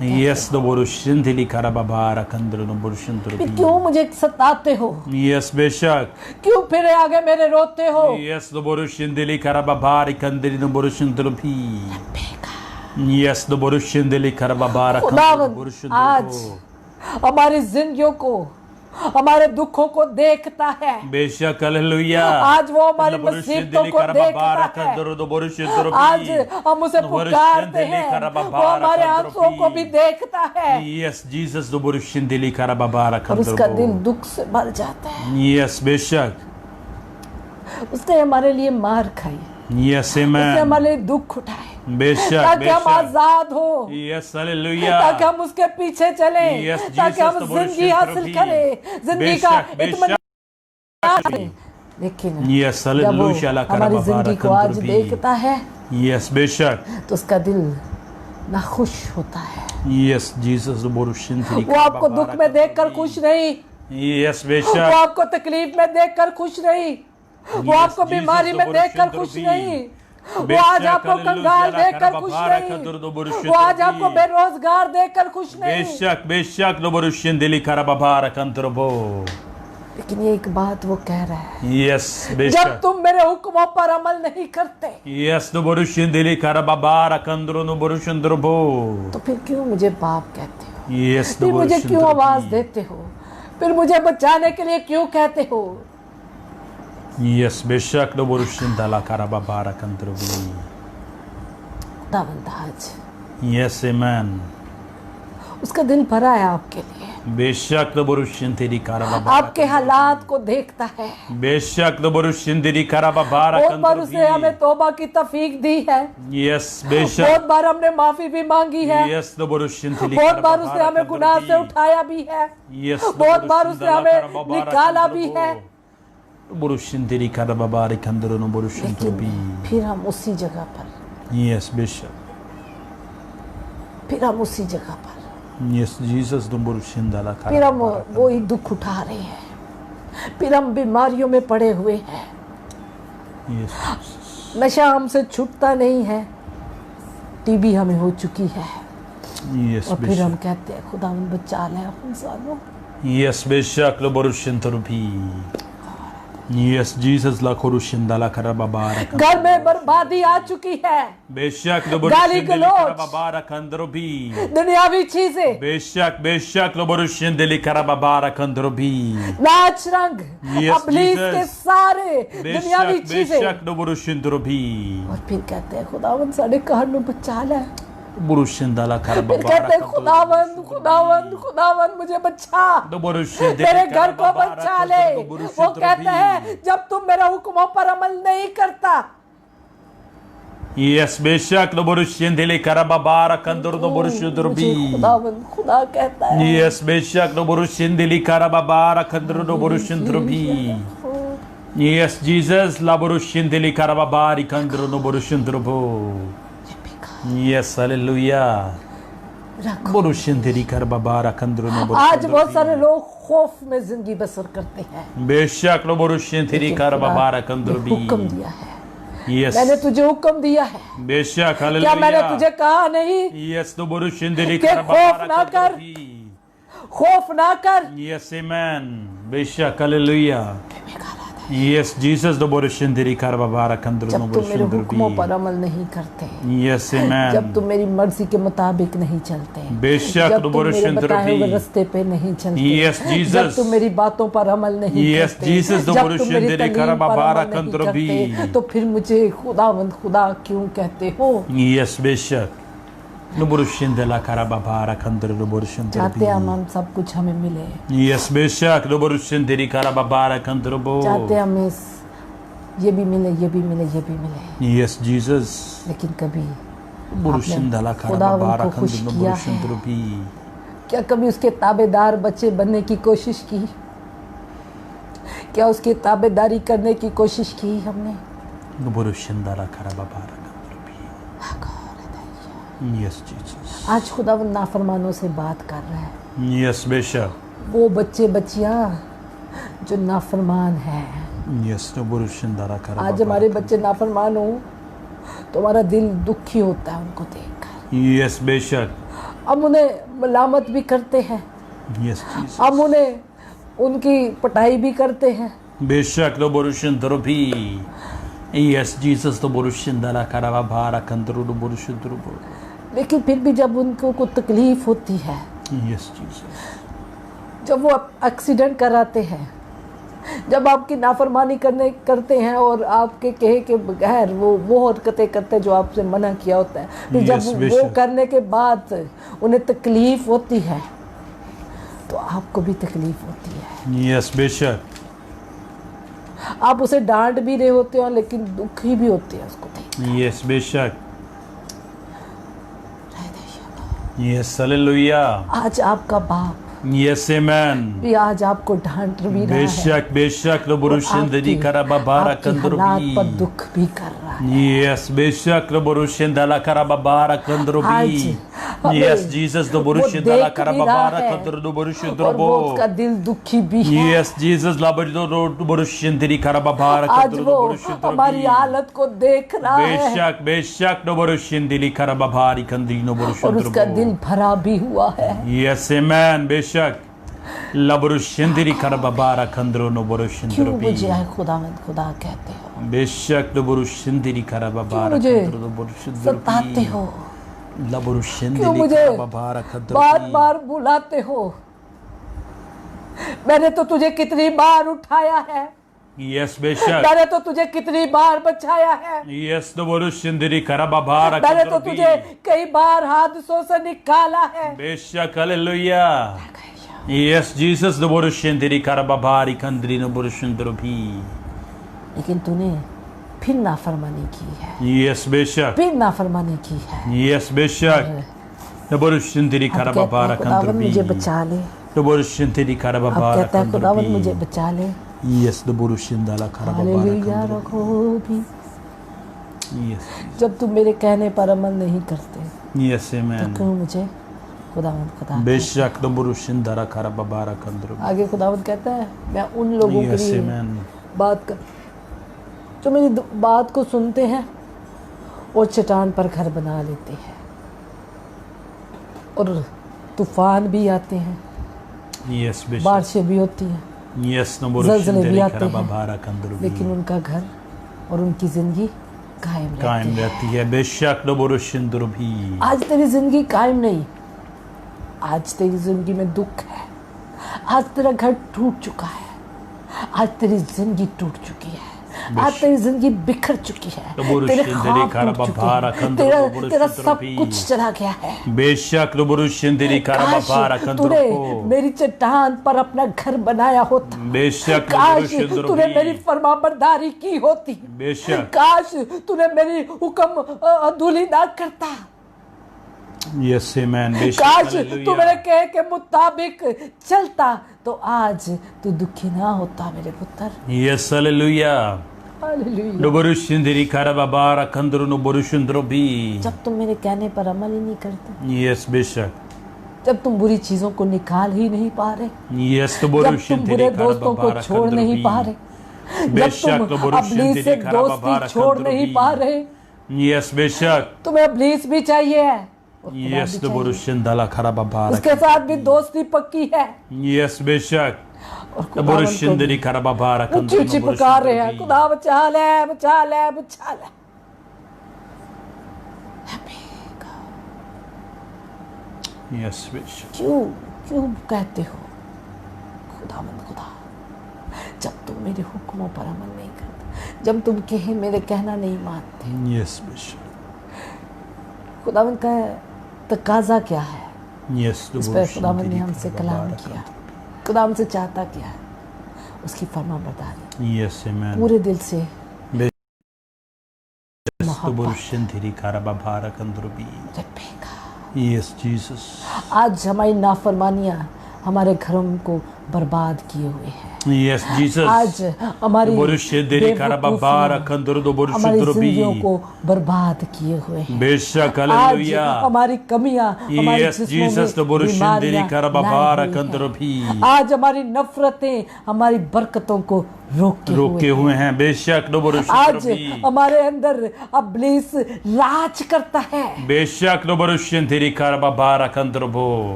Yes, the Borushindili Karababara Kanduru Borushindru फिर क्यों Pi. मुझे सताते हो? Yes, Beshak. क्यों फिर आगे मेरे रोते हो? Yes, the Borushindili Karababari Kanduru Borushindru Pi. Yes, the Borushindili Karababara Kanduru खुदावन Borushindru आज Pi. हमारी जिंदगियों को, हमारे दुखों को देखता है। बेशक हालेलुया आज वो हमारी मुसीबतों को देखता है। आज हम उसे पुकारते हैं, वो हमारे आंसुओं को भी देखता है। यस जीसस दो बुरुशिंदिली कराबाबारा और उसका दिल दुख से भर जाता है। यस बेशक उसने हमारे लिए मार खाई, यस उसने आमेन हमारे लिए दुख उठाए बेशक ताकि हम बेशक आजाद हो, यस हालेलुया ताकि हम उसके पीछे चले, Yes, ताकि Jesus, हम the जिंदगी worship हासिल trophy. करें, जिंदगी का इत्मीनान करें। लेकिन यस जब वो हालेलुया हमारी जिंदगी को आज देखता है यस बेशक तो उसका दिल नाखुश होता है। यस जीसस दो बुरुशिंदिली वो आपको दुख में देखकर खुश नहीं, यस वो बेशक आपको तकलीफ में देखकर खुश नहीं, वो आपको बीमारी में देखकर खुश नहीं, वो आज आपको कंगाल देखकर खुश नहीं, वो आज आपको बेरोजगार देखकर खुश नहीं। बेशक बेशक दो बुरुशिंदिली कराबाबारा कंतरबो लेकिन ये एक बात वो कह रहा है, यस जब बेशक तुम मेरे हुक्मों पर अमल नहीं करते यस दो बुरुशिंदिली कराबाबारा कंदरो नो बुरुशिंद्रबो तो फिर क्यों मुझे पाप कहते हो, यस दो फिर मुझे क्यों आवाज देते हो, फिर मुझे बचाने के लिए क्यों कहते हो। यस बेशक दो बुरुशिंदला कराबाबारा कंतरबो खुदावंद आज यस आमेन उसका दिल भरा है आपके लिए, बेशक दो बुरुशिंदिली कराबाबारा आपके हालात को देखता है। बेशक दो बुरुशिंदिली कराबाबारा बहुत बार उसने हमें कंतरबो तौबा की तौफीक दी है, यस बेशक बहुत बार हमने माफी भी मांगी है, यस दो बुरुशिंदिली बहुत बार उसने हमें गुनाह से उठाया भी है, यस बहुत बार उसने हमें निकाला भी है। बुरुशिंदिली कराबाबारा कंदरो नो बुरुशिंद्रबी लेकिन फिर हम उसी जगह पर, यस बेशक फिर हम उसी जगह पर, यस जीसस दो बुरुशिंदला फिर हम वो ही दुख उठा रहे हैं, फिर हम बीमारियों में पड़े हुए हैं, यस नशा हमसे छूटता नहीं है, टीबी हमें हो चुकी है, यस और फिर हम कहते हैं खुदा हम बचा ले हम सालों। यस बेशक दो बुरुशिंद्रबी यस जीसस ला खुरुशिंदला कराबाबारा घर में बर्बादी आ चुकी है, बेशक दो गाली बुरुशिंदली गलौज, कराबाबारा कंदरबी दुनियावी चीजें, बेशक बेशक दो बुरुशिंदली कराबाबारा कंदरबी नाच रंग, Yes, अबलीस Jesus. के सारे दुनियावी बेशक चीजें, बेशक दो बुरुशिंद्रबी और फिर कहते हैं खुदावन साढ़े घर में बचा ले, बुरुशिंदला फिर कराबाबारा कहते हैं खुदावन खुदावन खुदावन मुझे बचा, दो बुरुशिंदली मेरे घर को कराबाबारा बचा ले। कंदरो वो बुरुशिंद्रबी कहते हैं जब तुम मेरे हुक्मों पर अमल नहीं करता यस बेशक दो बुरुशिंदली कराबाबारा कंदरो दो मुझे बुरुशिंद्रबी खुदावन खुदा कहता है। यस बेशक दो बुरुशिंदली कराबाबारा कंदरो दो बुरुशिंद्रबी यस जीसस ला बुरुशिंदली कराबाबारी कंदरो दो बुरुशिंद्रबो यस हालेलुया बुरुशिंदली कराबाबारा कंदरो दो आज बहुत सारे लोग खौफ में जिंदगी बसर करते हैं, बेशक लो बुरुशिंदली कराबाबारा कंदरबी हुक्म दिया है, यस मैंने तुझे हुक्म दिया है, बेशक क्या हालेलुया मैंने तुझे कहा नहीं यस लो बुरुशिंदली कि खौफ कराबाबारा ना कर, कंदरबी खौफ ना कर। यस आमेन बेशक हालेलुया यस जीसस दो बुरुशिंदली कराबाबारा कंदरो जब तुम मेरे हुक्मों बुरुशिंदरबी पर अमल नहीं करते, यस जब आमेन तुम मेरी मर्जी के मुताबिक नहीं चलते, बेशक जब दो तुम मेरे बताए बुरुशिंदरबी हुए रास्ते पे नहीं चलते, यस जब जीसस तुम मेरी बातों पर अमल नहीं यस करते, जीसस दो जब तुम मेरी बुरुशिंदली तालीम पर कराबाबारा अमल नहीं कंदरबी करते, तो फिर मुझे खुदावंद खुदा क्यों कहते हो। यस बेशक लो बुरुशिंदला कराबाबारा कंदरो चाहते बुरुशिंदरबी हम सब कुछ हमें मिले, यस बेशक दो बुरुशिंदली कराबाबारा कंदरबो चाहते हमें ये भी मिले ये भी मिले ये भी मिले, यस जीसस लेकिन कभी बुरुशिंदला खुदावंद कराबाबारा को खुश कंदरो किया है, बुरुशिंदरबी क्या कभी उसके ताबेदार बच्चे बनने की कोशिश की, क्या उसकी ताबेदारी करने की कोशिश की हमने। बुरुशिंदला कराबाबारा कंदरबी यस जीसस, आज खुदावंद नाफरमानों से बात कर रहा है। यस बेशक, वो बच्चे बच्चियां जो नाफरमान हैं, यस तो बुरुशिंदारा करा। आज हमारे बच्चे नाफरमान हो तो हमारा दिल दुखी होता है उनको देखकर। यस बेशक, हम उन्हें मलामत भी करते हैं, यस जीसस, हम उन्हें उनकी पटाई भी करते हैं। बेशक तो बुरुशिंदरो भी, यस जीसस तो बुरुशिंदारा करा बारा कंदरो तो बुरुशिंदरो। लेकिन फिर भी जब उनको कोई तकलीफ होती है, यस जीसस, जब वो एक्सीडेंट कराते हैं, जब आपकी नाफरमानी करते हैं और आपके कहे के बगैर वो हरकतें करते हैं जो आपसे मना किया होता है, फिर जब Yes, वो बेशक। करने के बाद उन्हें तकलीफ होती है तो आपको भी तकलीफ होती है। यस बेशक, आप उसे डांट भी रहे होते हो लेकिन दुखी भी होते हैं उसको देख। यस बेशक, यस हालेलुया, आज आपका बाप यस आमेन, भी आज आपको डांट भी रहा है, बेशक बेशक तो बुरुशिंदरी करा बारा आपकी कंदरो हालात भी। पर दुख भी कर रहा है। यस बेशक तो बुरुशिंदाला करा बारा कंदरो भी। आज यस हमें जीसस तो वो बुरुशिंदाला देख करा भी रहा बारा है कंदरो तो बुरुशिंदरो और वो उसका दिल दुखी भी है। यस जीसस लाबरिदो तो बुरुशिंदरी करा बारा आज कंदरो वो तो बुरुशिंदरो हमारी हालत को देख रहा है बेशक बेशक तो बुरुशिंदरी करा बारी कंदीनो और बुरुशिंदरो। उसका दिल भरा भी हुआ है। यस आमेन, बेशक लबरुशिंदरी करा बारा कंदरो नो बुरुशिंदरो क्यों भी। मुझे है खुदावंद खुदा कहते हो, बेशक तो बुरुशिंदरी करा बारा मुझे कंदरो तो बुरुशिंदरो सताते हो, क्यों लबरुशिंदरी मुझे करा बारा कंदरो बार भी। बार बुलाते हो। मैंने तो तुझे कितनी बार उठाया है, यस बेशक, मैंने तो तुझे कितनी बार बचाया है, यस तो बुरुशिंदरी करा बारा मैंने कंदरो तो भी। तुझे कई बार हादसों से निकाला है। बेशक हालेलुया, यस जीसस तो बुरुशिंदरी करा बारी कंदरीनो बुरुशिंदरो भी। लेकिन तूने फिर नाफरमानी की है, यस बेशक, फिर नाफरमानी की है। यस बेशक तो बुरुशिंदरी अब करा कहता बारा है कंदरो खुदावंद भी। मुझे बचा ले, तो बुरुशिंदरी करा अब बारा कहता है कंदरो खुदावंद मुझे भी। बचा ले। यस तो बुरुशिंदाला करा बारा हालेलुया कंदरो रखो भी। भी। यस जब तुम मेरे कहने पर अमल नहीं करते यस तो आमेन, क्यों मुझे खुदावंद खुदा। बेशक तो बुरुशिंदारा करा बारा कंदरो भी। आगे खुदावंद कहता है मैं उन लोगों के यस लिए आमेन, बात कर जो मेरी बात को सुनते हैं और चट्टान पर घर बना लेते हैं और तूफान भी आते हैं, यस बेशक, बारिशें भी होती हैं, यस तो ज़लज़ले भी बुरुशिंदरी आते करा हैं, बारा कंदरो भी लेकिन उनका घर और उनकी जिंदगी कायम कायम रहती है। रहती है। बेशक तो बुरुशिंदरो भी। आज तेरी जिंदगी कायम नहीं, आज तेरी जिंदगी में दुख है, आज तेरा घर टूट चुका है, आज तेरी जिंदगी टूट चुकी है, आज तेरी जिंदगी बिखर चुकी है, तो बुरुश तेरे शिंदे ख्वाब खारा टूट चुके बाबारा हैं, कंदरो तो बुरुश तेरा शिंदरो सब भी। कुछ चला गया है। बेशक तो बुरुशिंदरी करा काश बारा कंदरो तूने को। मेरी चट्टान पर अपना घर बनाया होता, बेशक तो काश बुरुशिंदरो तूने भी। मेरी फरमाबरदारी की होती, बेशक, काश तूने मेरी हुक्म अधूली ना करता, यस आमेन, बेशक काश तू हालेलुया। मेरे कहे के मुताबिक चलता तो आज तू दुखी ना होता मेरे पुत्र। Yes hallelujah. हालेलुया। तो बुरुशिंदरी करा बारा कंदरो नो बुरुशिंदरो भी। जब तुम मेरे कहने पर अमल ही नहीं करते, यस बेशक, जब तुम बुरी चीजों को निकाल ही नहीं पा रहे, यस तो जब तुम बुरुशिंदरी बुरे करा दोस्तों को बारा छोड़ कंदरो नहीं भी। पा रहे, जब बेशक तो तुम बुरुशिंदरी अबलीस से करा बारा दोस्ती छोड़ कंदरो नहीं भी। पा रहे, यस बेशक, तुम्हें अबलीस भी चाहिए है और खुदा भी यस तो चाहिए। बुरुशिंदाला करा बारा। उसके साथ भी दोस्ती पक्की है यस बेशक, और तो खुदावंद को बुरुशिंदरी करा बारा ऊंची कंदरो ऊंची नो पुकार रहे हैं, बुरुशिंदरो खुदा बचा ले बचा ले बचा ले। भी। यस बेशक, क्यों क्यों कहते हो खुदावंद खुदा, जब तुम मेरे हुक्मों पर अमल नहीं करते, जब तुम कहे मेरे कहना नहीं मानते। यस बेशक, खुदावंद का तकाजा क्या है, यस तो इस पर खुदावंद ने बुरुशिंदरी हमसे करा कलाम बारा किया, खुदा हमसे चाहता क्या है, उसकी फरमाबरदारी यस आमेन, पूरे दिल से तो मोहब्बत बुरुशिंदरी करा बारा कंदरो भी। रखेगा। यस जीसस, आज हमारी नाफरमानियाँ हमारे घरों को बर्बाद किए हुए हैं। Yes, Jesus. आज हमारी हमारी जिंदगियों को बर्बाद किए हुए हैं। बेशक, आज हालेलुया। हमारी कमियां हमारे जिस्मों में बीमारियां लाई हुई हैं। आज हमारी नफरतें हमारी बरकतों को रोके हुए हैं। बेशक, आज हमारे अंदर इब्लीस राज करता है। बेशक,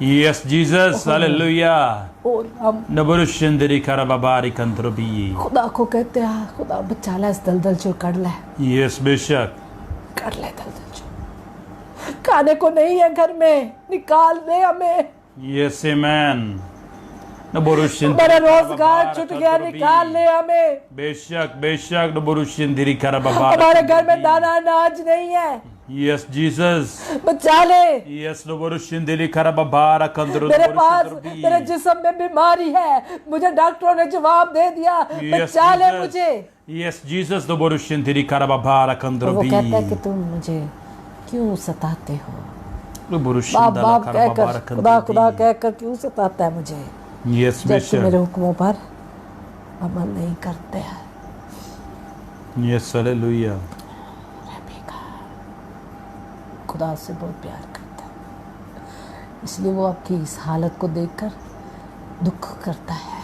Yes, Jesus, हालेलुया। और हम खुदा को कहते हैं, खुदा बचा ले इस दलदल से, कर ले। Yes, बेशक, कर ले दलदल से। खाने को नहीं है घर में, निकाल दे हमें। Yes, amen। मेरा रोजगार छूट गया, निकाल ले हमें। बेशक, बेशक, हमारे घर में दाना अनाज नहीं है। Yes, Jesus। बचा ले। Yes, मेरे पास मेरे जिस्म में बीमारी है, मुझे डॉक्टरों ने जवाब दे दिया, बचा ले मुझे। Yes, Jesus। वो कहता है कि तुम मुझे क्यों सताते हो? बाप बाप कहकर, खुदा खुदा कहकर क्यों सताता है मुझे? Yes, जब तुम मेरे हुक्मों पर अमल नहीं करते हैं। Yes, hallelujah. खुदा उससे बहुत प्यार करता है, इसलिए वो आपकी इस हालत को देखकर दुख करता है।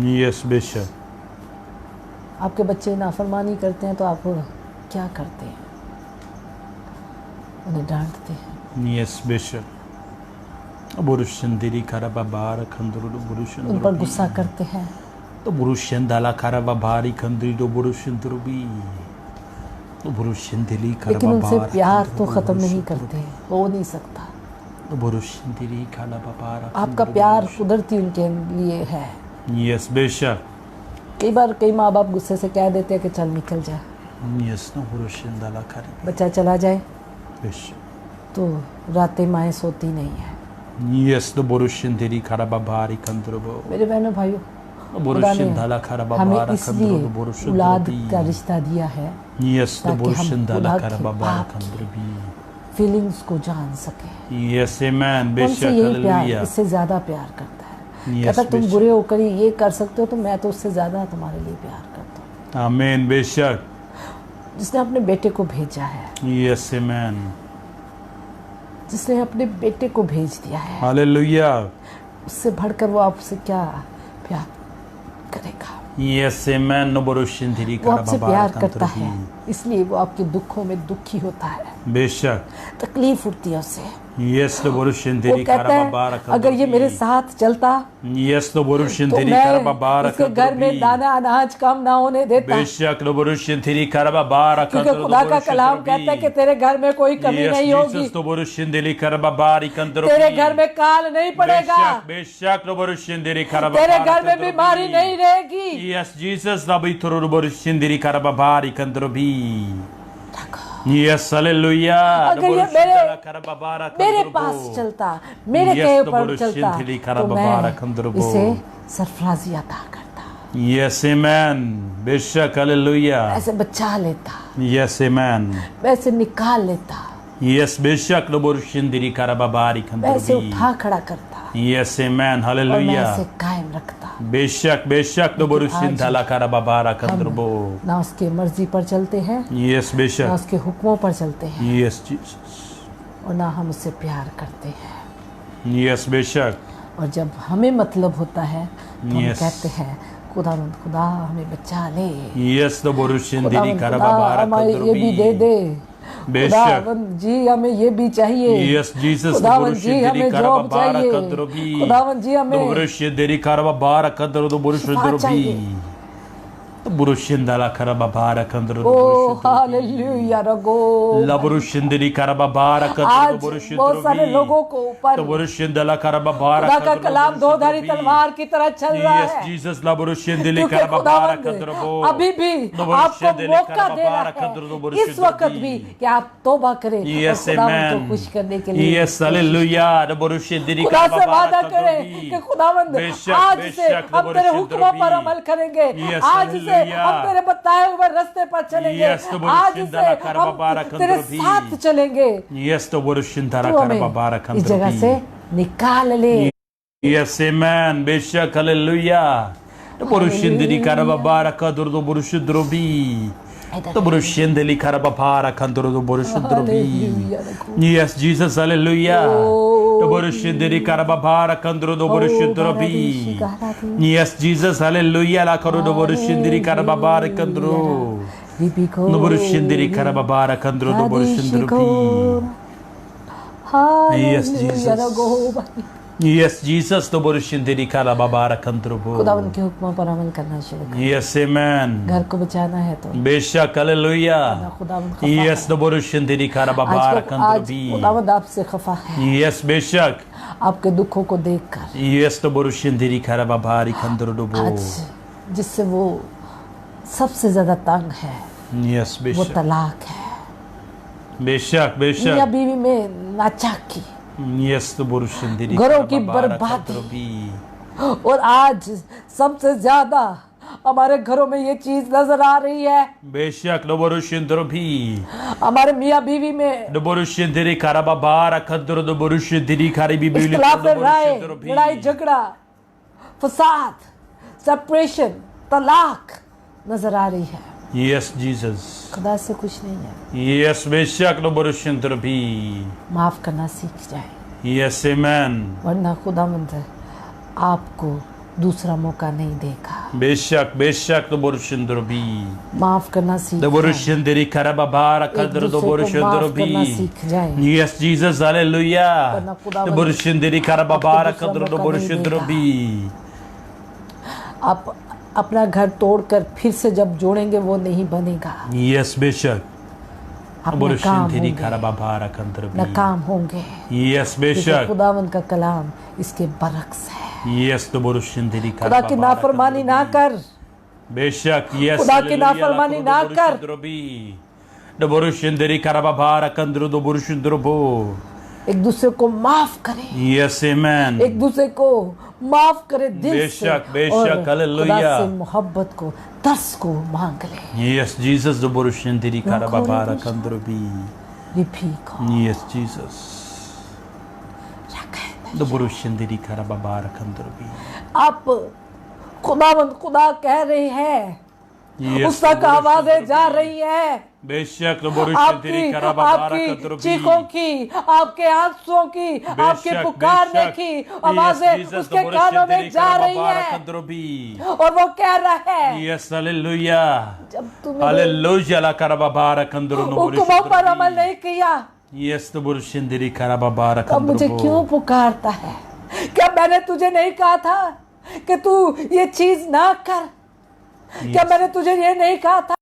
Yes, बेशक। आपके बच्चे नाफरमानी करते हैं तो आप क्या करते हैं? उन्हें डांटते हैं। Yes, बेशक। उन पर गुस्सा करते हैं। लेकिन उनसे प्यार तो खत्म नहीं करते, हो नहीं सकता। आपका प्यार कुदरती उनके लिए है। Yes, बेशक। कई बार कई माँ बाप गुस्से से कह देते हैं कि चल निकल जा। Yes, बच्चा चला जाए बेशक। तो रातें माएँ सोती नहीं है। Yes, मेरे बहनों भाइयों, खुदा ने हमें इसलिए औलाद का रिश्ता दिया है ताकि हम खुदा की फीलिंग्स को जान सकें। Yes, amen। बेशक, यही प्यार, हालेलुया। इससे ज्यादा प्यार करता है। Yes, कहता तुम बेशक। बुरे होकर ये कर सकते हो तो मैं तो उससे ज्यादा तुम्हारे लिए प्यार करता हूँ। आमीन, बेशक। जिसने अपने बेटे को भेजा है, Yes, amen। जिसने अपने बेटे को भेज दिया है, हालेलुया। उससे बढ़कर वो आपसे क्या प्यार करेगा? Yes, amen। वो आपसे प्यार करता है, इसलिए वो आपके दुखों में दुखी होता है, बेशक। तकलीफ उठती है उसे। Yes, वो कहता है अगर ये मेरे साथ चलता Yes, तो मैं इसके घर में दाना अनाज कम ना होने देता। बेशक। क्योंकि खुदा का कलाम कहता है कि तेरे घर में कोई कमी नहीं होगी, तेरे घर में काल नहीं पड़ेगा, बेशक। तेरे घर में बीमारी नहीं रहेगी। Yes, Jesus। Yes, hallelujah. अगर ये मेरे पास चलता, मेरे कहे पर चलता तो मैं इसे सरफराजी अता करता। Yes, amen। बेशक, हालेलुया। ऐसे बचा लेता, Yes, amen। वैसे निकाल लेता, Yes, बेशक। वैसे उठा खड़ा करता, Yes, amen। और मैं हालेलुया। इसे कायम रखता। बेशक, बेशक। ना उसके मर्जी पर चलते हैं, Yes, ना बेशक। उसके हुक्मों पर चलते हैं, Yes, Jesus। और ना हम उससे प्यार करते हैं। Yes, बेशक। और जब हमें मतलब होता है तो हम Yes। कहते हैं खुदा हमें बचा ले, Yes, खुदा हमें ये भी दे दे, खुदावंद जी हमें ये भी चाहिए, Yes, Jesus। खुदावंद जी हमें जॉब चाहिए, खुदावंद जी हमें शिफा चाहिए। ओ हालेलुया रगो। आज बहुत सारे लोगों को ऊपर खुदा का कलाम दो-धारी तलवार की तरह चल रहा है, क्योंकि खुदावंद अभी भी आपको मौका दे रहा है इस वक्त भी कि आप तौबा करें और खुदावंद को खुश करने के लिए खुदा से वादा करें कि खुदावंद आज से हम तेरे हुक्मों पर अमल करेंगे, आज से हम तेरे बताए हुए रास्ते पर चलेंगे, आज से हम तेरे साथ चलेंगे। तू हमें इस जगह से निकाल ले। Yes, amen. Beshak, hallelujah. The Borushindiri Karababara Kaduru Borushudrobi. The Borushindili Karababara Kanduru Borushudrobi. Yes, Jesus, hallelujah. The Borushindiri Karababara Kanduru Borushudrobi. Yes, Jesus, hallelujah. La Karu Borushindiri Karababara Kanduru. The Borushindiri Karababara Kanduru Borushudrobi. Yes, Jesus. Yes, Jesus, the Borushindiri Karababara Kandrubo. खुदावन के हुक्मों पर अमल करना शुरू करो। Yes, amen. घर को बचाना है तो Beshak, hallelujah. खुदावन खफा Yes, the Borushindiri Karababara आज Kandrubi. खुदावन आपसे खफा है Yes, Beshak. आपके दुखों को देखकर। Yes, the Borushindiri Karababari Kandrubo. आज जिससे वो सबसे ज्यादा तंग है Yes, वो Beshak. तलाक है। Beshak, मियां Beshak. बीवी में नाचाकी Yes, the Borushindiri घरों की Karababara बर्बादी। Kandrubi. और आज सबसे ज्यादा हमारे घरों में ये चीज नजर आ रही है। Beshak, the Borushindrobi. हमारे मियां बीवी में The Borushindiri Karababara Kandru, the Borushindiri Karibi Bili. इख्तिलाफ राय, लड़ाई झगड़ा, फसाद, सेपरेशन, तलाक नजर आ रही है। Yes, Jesus. खुदा से कुछ नहीं है। Yes, Beshak, the Borushindrobi. माफ करना सीख जाए, Yes, amen. वरना खुदावंद आपको दूसरा मौका नहीं देगा। Beshak, Beshak, the Borushindrobi. माफ करना सीख The जाए, Borushindiri Karababara एक Kandru, the दूसरे को माफ करना Borushindrobi. सीख जाए। Yes, Jesus, hallelujah. The Borushindiri Karababara Kandru, the Borushindrobi. आप अपना घर तोड़कर फिर से जब जोड़ेंगे वो नहीं बनेगा। Yes, Beshak. आप नाकाम Borushindiri होंगे, Karababara Kandrubi. नाकाम होंगे। Yes, क्योंकि Beshak. खुदावंद का कलाम इसके बरक्स है। Yes, the Borushindiri खुदा की Karababara नाफरमानी ना Kandrubi. कर, Beshak, yes, खुदा की hallelujah, नाफरमानी la ना kuru do कर। Borushindrobi. The Borushindiri Karababara Kandru, the Borushindrobo. एक दूसरे को माफ करें, Yes, amen. एक दूसरे को माफ करें दिल से बेशक, बेशक, और हालेलुया। खुदा से मोहब्बत को, तरस को मांग ले। Yes, Jesus, the Borushindiri Karababara Kandrubi. रिफी को Yes, Jesus. The Borushindiri Karababara Kandrubi. आप खुदावंद खुदा कह रहे हैं, Yes, उस तक the आवाजें जा Borushindrobi. रही हैं। बेशक, the Borushindiri आपकी Karababara आपकी Kandrubi. चीखों की, आपके आंसुओं की, आपके बेशक, पुकारने बेशक. की Yes, आवाजें Jesus, the उसके कानों में Borushindiri जा रही Karababara हैं Kandrubi. और वो कह रहा है, Yes, hallelujah. जब तुमने Hallelujah, la Karababara Kandru, no हुक्मों पर अमल Borushindrobi. नहीं किया Yes, the Borushindiri Karababara तब मुझे क्यों Kandrubo. पुकारता है? क्या मैंने तुझे नहीं कहा था कि तू ये चीज ना कर? क्या मैंने तुझे ये नहीं कहा था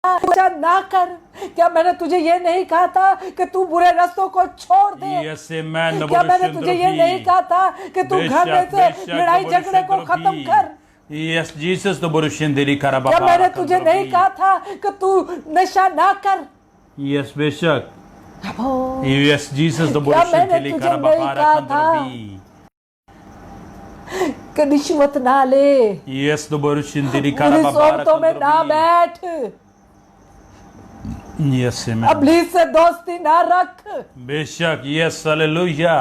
ऐसा ना कर? क्या मैंने तुझे ये नहीं कहा था कि तू बुरे रास्तों को छोड़ दे? Yes, amen, the क्या मैंने तुझे ये नहीं Borushindrobi. कहा था कि तू घर में बेशक, से बेशक, लड़ाई the झगड़े को खत्म Borushindrobi. कर? Yes, Jesus, the Borushindiri क्या Karababara मैंने तुझे नहीं Kandrubi. कहा था कि तू नशा ना कर? Yes, बेशक. अबो, Yes, Jesus, the क्या मैंने Borushindiri तुझे नहीं Karababara कहा था Kandrubi. कि रिश्वत ना ले, Yes, the Borushindiri बुरी Karababara सोबतों में ना Kandrubi. बैठ, Yes, amen. अबलीस से दोस्ती ना रख। बेशक, yes, hallelujah.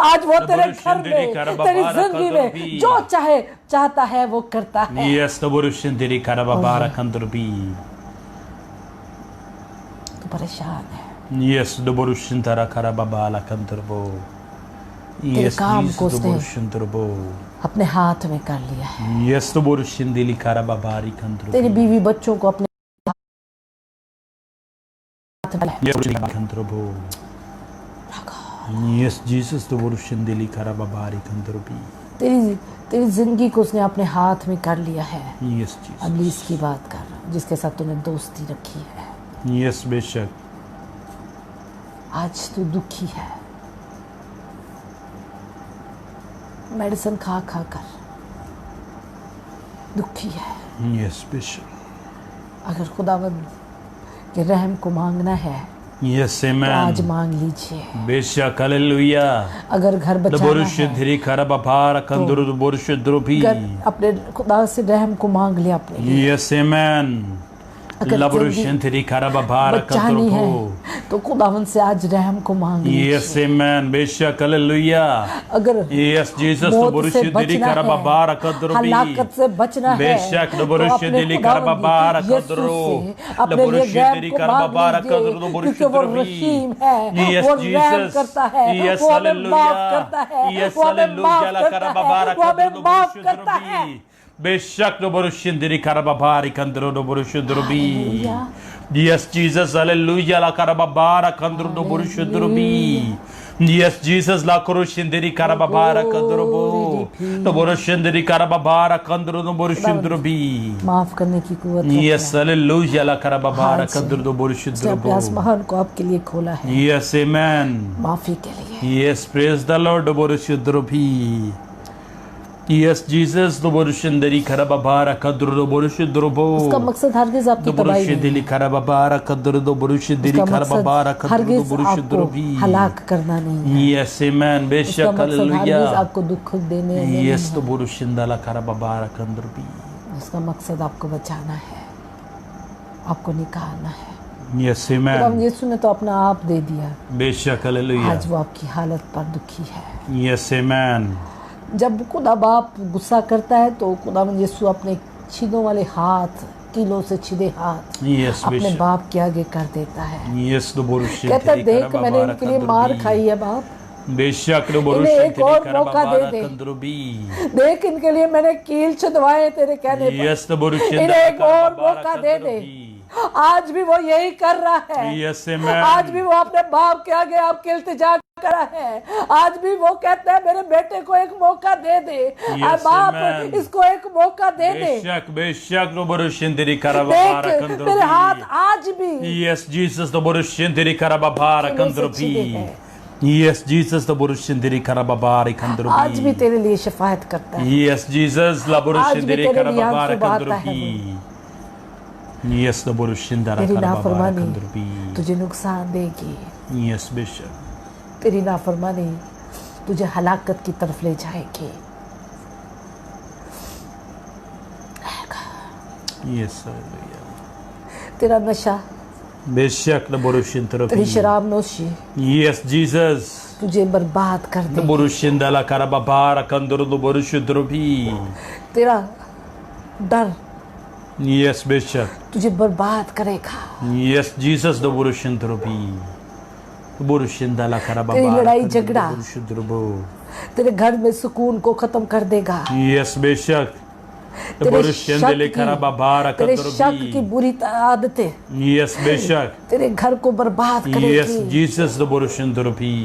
आज वो तेरे घर बुरुषिंदरी में, करबबारा तेरी जिंदगी में कदरबी। जो चाहता है वो करता है। Yes, the Borushindiri Karababara Kandrubi. तू परेशान है, Yes, the Borushindara Karababala Kandrubo. Yes, काम Jesus, को the उसने Borushindrubo. अपने हाथ में कर लिया है। Yes, the Borushindili Karababari Kandrubo. तेरी बीवी बच्चों को अपने हाथ में Yes, Kandrubo. Yes, Jesus, the Borushindili Karababari Kandrubi. तेरी जिंदगी को उसने अपने हाथ में कर लिया है। Yes, Jesus. अबलीस की बात कर रहा हूं, जिसके साथ तूने दोस्ती रखी है। Yes, बेशक. आज तू दुखी है, मेडिसिन खा खा कर दुखी है। Yes, बेशक. अगर खुदावंद के रहम को मांगना है Yes, तो आज amen. मांग लीजिए। बेशक, hallelujah. अगर घर The बचाना है Borushindiri Karababara Kandru, the Borushindrubi. अगर अपने खुदा से रहम को मांग लिया अपने लिए। Yes, amen. अगर La जिंदगी Borushindiri Karababara बचानी है Kandrubo. तो खुदावन से आज रहम को मांग लीजिए। Yes, amen. बेशक, हालेलुया। अगर Yes, Jesus, मौत Doborushi से diri बचना है, karababara kadrobi. हलाकत से बचना है, बेशक, तो Doborushi अपने diri खुदावन karababara यीशु kadro. से अपने लिए Doborushi रहम diri को मांग karababara लीजिए, kadro. Doborushi क्योंकि वो drobi. रहीम है, Yes, वो रहम Jesus. करता है, Yes, वो हमें माफ hallelujah. करता है, Yes, वो हमें माफ hallelujah. La करता karababara है, वो हमें kadro. माफ Doborushi करता है। drobi. बेशक, Doborushi diri karababari kadro. Doborushi drobi. Hallelujah. Yes, Jesus, hallelujah. La karababara kadro. Doborushi drobi. Yes, Jesus, la koroshenderi karababara kandrobo. No boroshenderi karababara kandro no boroshendrobi. माफ करने की कुवत Yes, hallelujah, la karababara आज से kandro no उसने अपने boroshendrobo. आसमान को आपके लिए खोला है Yes, amen. माफी के लिए। Yes, praise the Lord, no boroshendrobi. Yes, Jesus, no boroshenderi karababara kandro no boroshendrobo. उसका मकसद हरगिज आपकी No तबाही नहीं boroshenderi karababara kandro no boroshenderi उसका karababara मकसद kandro no हरगिज आपको boroshendrobi. हलाक करना नहीं है। Yes, amen. उसका बेशक, मकसद हरगिज hallelujah. आपको दुख देने नहीं Yes, to है। borushindala karababara kandrubi. उसका मकसद आपको बचाना है, आपको निकालना है। Yes, अब amen. यीशु ने तो अपना आप दे दिया, बेशक, hallelujah. आज वो आपकी हालत पर दुखी है। Yes, amen. जब खुदा बाप गुस्सा करता है तो खुदा यीशु अपने छीनों वाले हाथ, कीलों से छिदे हाथ Yes, अपने बेशक. बाप के आगे कर देता है। Yes, to कहता है, देख मैंने borushindala इनके लिए मार खाई है बाप, बेशक, to इन्हें एक और borushindala मौका दे karababara दे। kandrubi. देख इनके लिए मैंने कील छुदवाए तेरे कहने पर, Yes, to इन्हें borushindala एक और karababara मौका दे दे। kandrubi. आज भी वो यही कर रहा है। Yes, amen. आज भी वो अपने बाप के आगे आपके इल्तिजा कर रहा है। आज भी वो कहता है मेरे बेटे को एक मौका दे दे। Yes, बाप amen. इसको एक मौका दे दे। बेशक, बेशक, to borushindala karababara देख मेरे हाथ kandrubi. आज भी Yes, Jesus, the borushindala karababara कीलों से छिदे kandrubi. हैं। Yes, Jesus, the borushindala karababara kandrubi. आज भी तेरे लिए शफायत करता है। Yes, Jesus, la borushindala तेरे लिए karababara आंसू बहाता है kandrubi. Yes, the borushindala तेरी karababara नाफरमानी kandrubi. तुझे नुकसान देगी, Yes, Bishop. तेरी नाफरमानी तुझे हलाकत की तरफ ले जाएगी। Yes, hallelujah. तेरा नशा, Bishop, the तेरी borushindala. शराब नोशी Yes, Jesus. तुझे बर्बाद कर The देगी। borushindala karababara kandrubi, the borushindrobi. तेरा डर Yes, Bishop. तुझे बर्बाद करेगा। Yes, Jesus, the borushindrobi. The borushindala karababara तेरी लड़ाई kandrubi, झगड़ा the borushindrobo. तेरे घर में सुकून को खत्म कर देगा। Yes, Bishop. The तेरे borushindala शक karababara तेरे शक की kandrubi. बुरी आदतें Yes, Bishop. तेरे घर को बर्बाद Yes, करेगी। Jesus, the borushindrobi.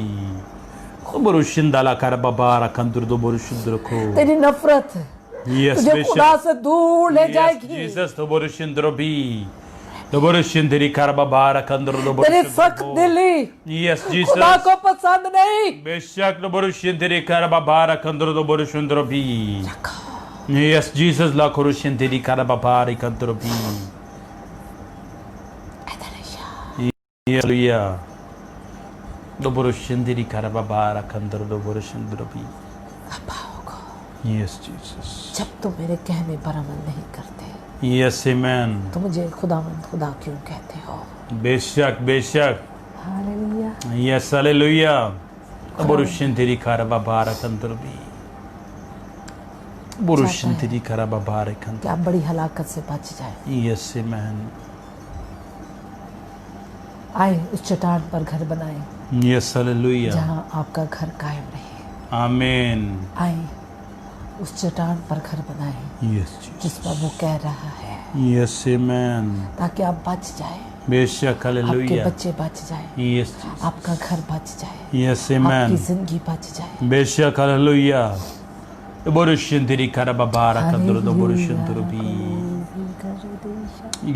The borushindala karababara kandrubi, the borushindroko. तेरी नफरत Yes, तुझे खुदा Bishop. से दूर ले Yes, जाएगी। Jesus, the borushindrobi. The borushindala karababara kandrubi, the तेरी सख्त borushindroko. दिली Yes, खुदा Jesus. को पसंद नहीं। बेशक, the borushindala karababara kandrubi, the borushindrobi. Yes, Jesus, la korushindala karababara kandrubi. Hallelujah. The borushindala karababara kandrubi, the borushindrobi. Yes, Jesus. जब तुम मेरे कहने पर अमल नहीं करते Yes, amen. तो मुझे खुदा क्यों कहते हो? बेशक, बेशक. Hallelujah. Yes, hallelujah. The borushindala karababara kandrubi. borushindala karababara कि kandrubi. आप बड़ी हलाकत से बच जाए। Yes, amen. आए उस चट्टान पर घर बनाए Yes, hallelujah. जहाँ आपका घर कायम रहे। Amen. आए उस चट्टान पर घर बनाए Yes, Jesus. जिस पर वो कह रहा है, Yes, amen. ताकि आप बच जाए, बेशक, आपके hallelujah. बच्चे बच जाए, Yes, Jesus. आपका घर बच जाए, Yes, आपकी amen. जिंदगी बच जाए। बेशक, hallelujah. borushindala karababara kandrubi, the borushindrobi.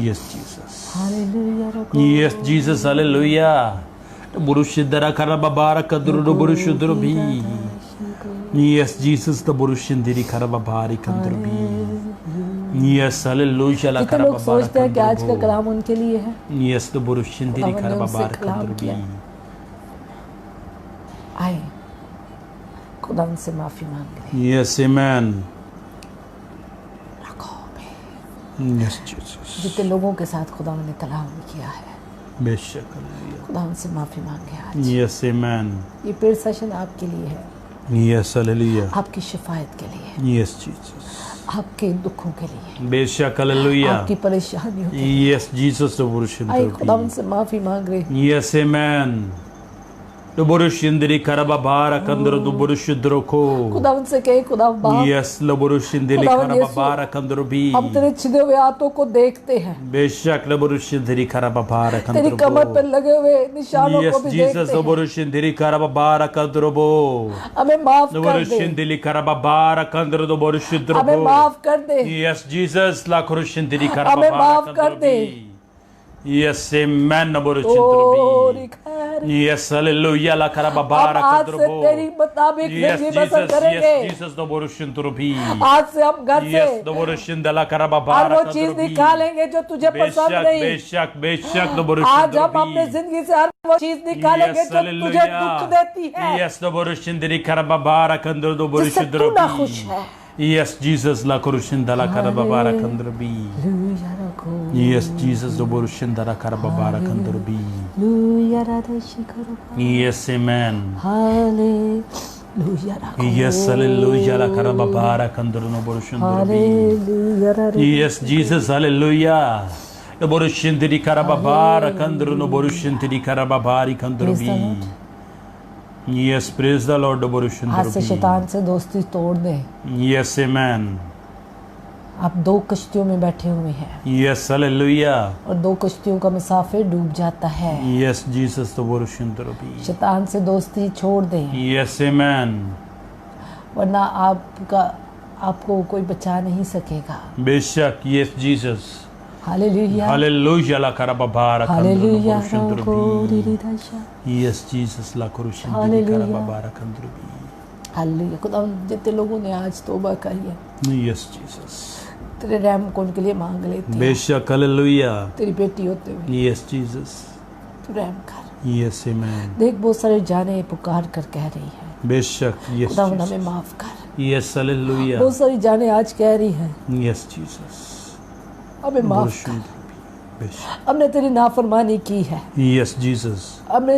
Yes, Jesus. Hallelujah. Yes, Jesus, hallelujah. The borushindala karababara kandrubi, the borushindrobi. Yes, Jesus, the borushindala karababara kandrubi. Yes, hallelujah. La कितने लोग karababara सोचते हैं कि आज का kandrubi. कलाम उनके लिए है। Yes, the borushindala खुदावन ने उनसे karababara कलाम kandrubi. किया। आए खुदा उनसे माफी मांग ले। Yes, amen. Yes, Jesus. जितने लोगों के साथ खुदा ने कलाम किया है, बेशक हालेलुया। खुदा हमसे माफ़ी मांगे आज। Yes amen. ये प्रेयर सेशन आपके लिए है, यस हालेलुया। आपकी शिफायत के लिए, यस जीसस। आपके दुखों के लिए, बेशक हालेलुया। आपकी परेशानियों के लिए। यस जीसस द बुरुशन आइए खुदा हमसे माफ़ी मांग रहे हैं। Yes amen. द बुरुशिंदरी करबाबारा कंदरो द बुरुशुद्रको। खुदा उनसे कहे खुदा बाप, यस ल बुरुशिंदरी करबाबारा कंदरो भी। हम तेरे छिदे हुए हाथों को देखते हैं, बेशक ल बुरुशिंदरी करबाबारा कंदरो। तेरी कमर पर लगे हुए निशानों को भी जीसस देखते द हैं। बुरुशिंदरी करबाबारा कंदरो बो। हमें माफ द कर दे, बुरुशिंदरी करबाबारा कंदरो द बुरुशुद्रको। हमें माफ कर दे, यस जीसस ला कुरुशिंदरी हमें करबाबारा माफ कर दे। यस आमेन ओ बुरुशिंद्रो भी। रिखार, यस हालेलुया ला अब करबाबारा आज से कंदरो। तेरी मुताबिक Yes, जिंदगी बसर Jesus, करेंगे। yes, Jesus, the Borushin Turubi. आज से हम घर Yes, से the Borushin de la her Karababara वो चीज निकालेंगे जो तुझे पसंद नहीं। बेशक the Borushin आज हम अपने जिंदगी से हर वो चीज निकालेंगे जो तुझे दुख देती है, Yes, the Borushin de la Karababara Kandro, the जिससे Borushin तू ना खुश है। Yes, Jesus, la Kurushin de la Karababara Kandrobi. Hallelujah रखो, Yes, Jesus, the Borushin de la Karababara Kandrobi. Hallelujah राधेशी करो, Yes, amen. हालेलुया रखो, Yes, hallelujah, la Karababara Kandro, no Borushin Turubi. Hallelujah राधे। Yes, Jesus, hallelujah. No borushintiri karababara kandru no borushintiri karababari kandru Praise the Lord. bi. Yes, praise the Lord. No आज borushintiri से शैतान से दोस्ती तोड़ दे। Yes, amen. आप दो कश्तियों में बैठे हुए हैं Yes, hallelujah. और दो कश्तियों का मुसाफिर डूब जाता है। Yes, Jesus, no borushintiri bi. शैतान से दोस्ती छोड़ दे, Yes, amen. वरना आपको कोई बचा नहीं सकेगा। Beshak, yes, Jesus. Hallelujah, Hallelujah, la karababara kandru no hallelujah borushintiri रखो, bi. रिरिदाशा। Yes, Jesus, la kurushintiri Hallelujah. karababara kandru bi. Hallelujah. खुदा जितने लोगों ने आज तौबा करी है, Yes, Jesus. तेरे रहम को उनके लिए मांग लेते हैं। Beshak, hallelujah. तेरी बेटी होते हुए Yes, Jesus. तू रहम कर। Yes, amen. देख बहुत सारे जाने पुकार कर कह रही है, बेशक, yes, खुदा Jesus. हमें माफ कर। Yes, hallelujah. बहुत सारी जाने आज कह रही है, Yes, Jesus. हमें माफ कर, बेशक, हमने तेरी नाफरमानी की है, yes, Jesus. हमने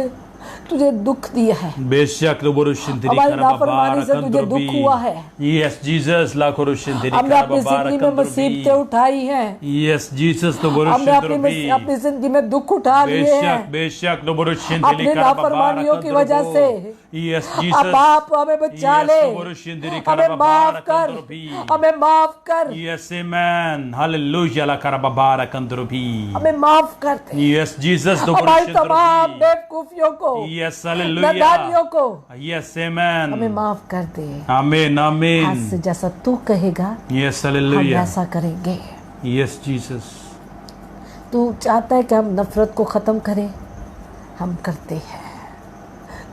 तुझे दुख दिया है, बेशक, लो बोरुशिन तेरी हमारी करबा नाफरमानी से तुझे दुख हुआ है। Yes, Jesus, ला कोरुशिन तेरी हमने अपनी करबा जिंदगी में मुसीबतें उठाई हैं, Yes, Jesus, लो हमने बोरुशिन अपनी जिंदगी में दुख उठा लिए बेशक, हैं बेशक, लो बोरुशिन अपनी तेरी नाफरमानियों की वजह से। Yes, अब Jesus. आप हमें बचा Yes, ले, लो बोरुशिन तेरी हमें करबा माफ कर, हमें माफ कर, Yes, amen. Hallelujah, la karababara kandrubi. हमें माफ कर दे। Yes, Jesus, लो हमारी बोरुशिन तमाम बेवकूफियों को, Yes, नादानियों hallelujah. को Yes, amen. हमें माफ कर दे। Amen, आज amen. से जैसा तू कहेगा Yes, हम hallelujah. वैसा करेंगे। Yes, Jesus. तू चाहता है कि हम नफरत को ख़त्म करें, हम करते हैं।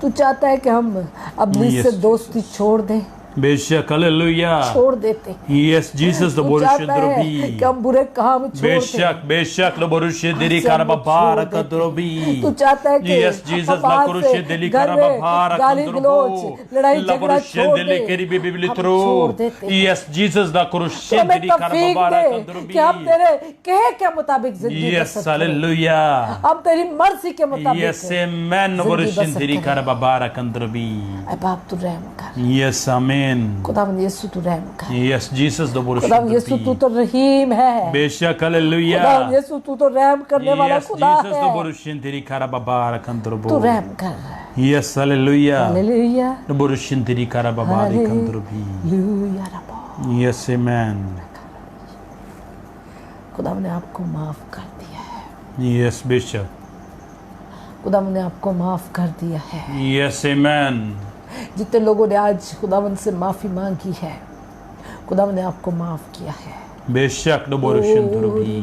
तू चाहता है कि हम अपनी Yes, से दोस्ती छोड़ दें, बेशक, hallelujah. छोड़ देते हैं। Yes, Jesus, the तू borushim चाहता है कि हम बुरे काम छोड़ दें, बेशक, बेशक, lo borushim diri आज से हम वो karababara छोड़ देते हैं। kandrubi. तू चाहता है कि Yes, Jesus, हम la आज korushim से dili घर में karababara गाली kandrubo. गलोच, लड़ाई La झगड़ा borushim छोड़ dili दे, keri bibi हम litro. छोड़ देते हैं। Yes, Jesus, la तू korushim हमें dili तौफीक karababara दे kandrubi. कि हम तेरे कहे के मुताबिक जिंदगी Yes, बसर करें, hallelujah. हम तेरी मर्जी के मुताबिक Yes, amen. जिंदगी Borushim बसर diri करें। karababara kandrubi. ऐ बाप तू रहम कर, Yes, amen. खुदावंद यीशु तू रहम कर, Yes, Jesus, the borushim खुदावंद यीशु तू तो रहीम है, बेशक, खुदावंद hallelujah. यीशु तू तो रहम करने वाला Yes, खुदा Jesus, the है, borushin tiri karababara तू kandrubo. रहम कर। Yes, hallelujah. Hallelujah, The borushin tiri karababari kandrubi. Hallelujah Rabbo. Yes, amen. खुदावंद ने आपको माफ कर दिया है, Yes, बेशक. खुदावंद ने आपको माफ कर दिया है। Yes, amen. जितने लोगों ने आज खुदावंद से माफी मांगी है, खुदावंद ने आपको माफ किया है। बेशक, the borushin turubi.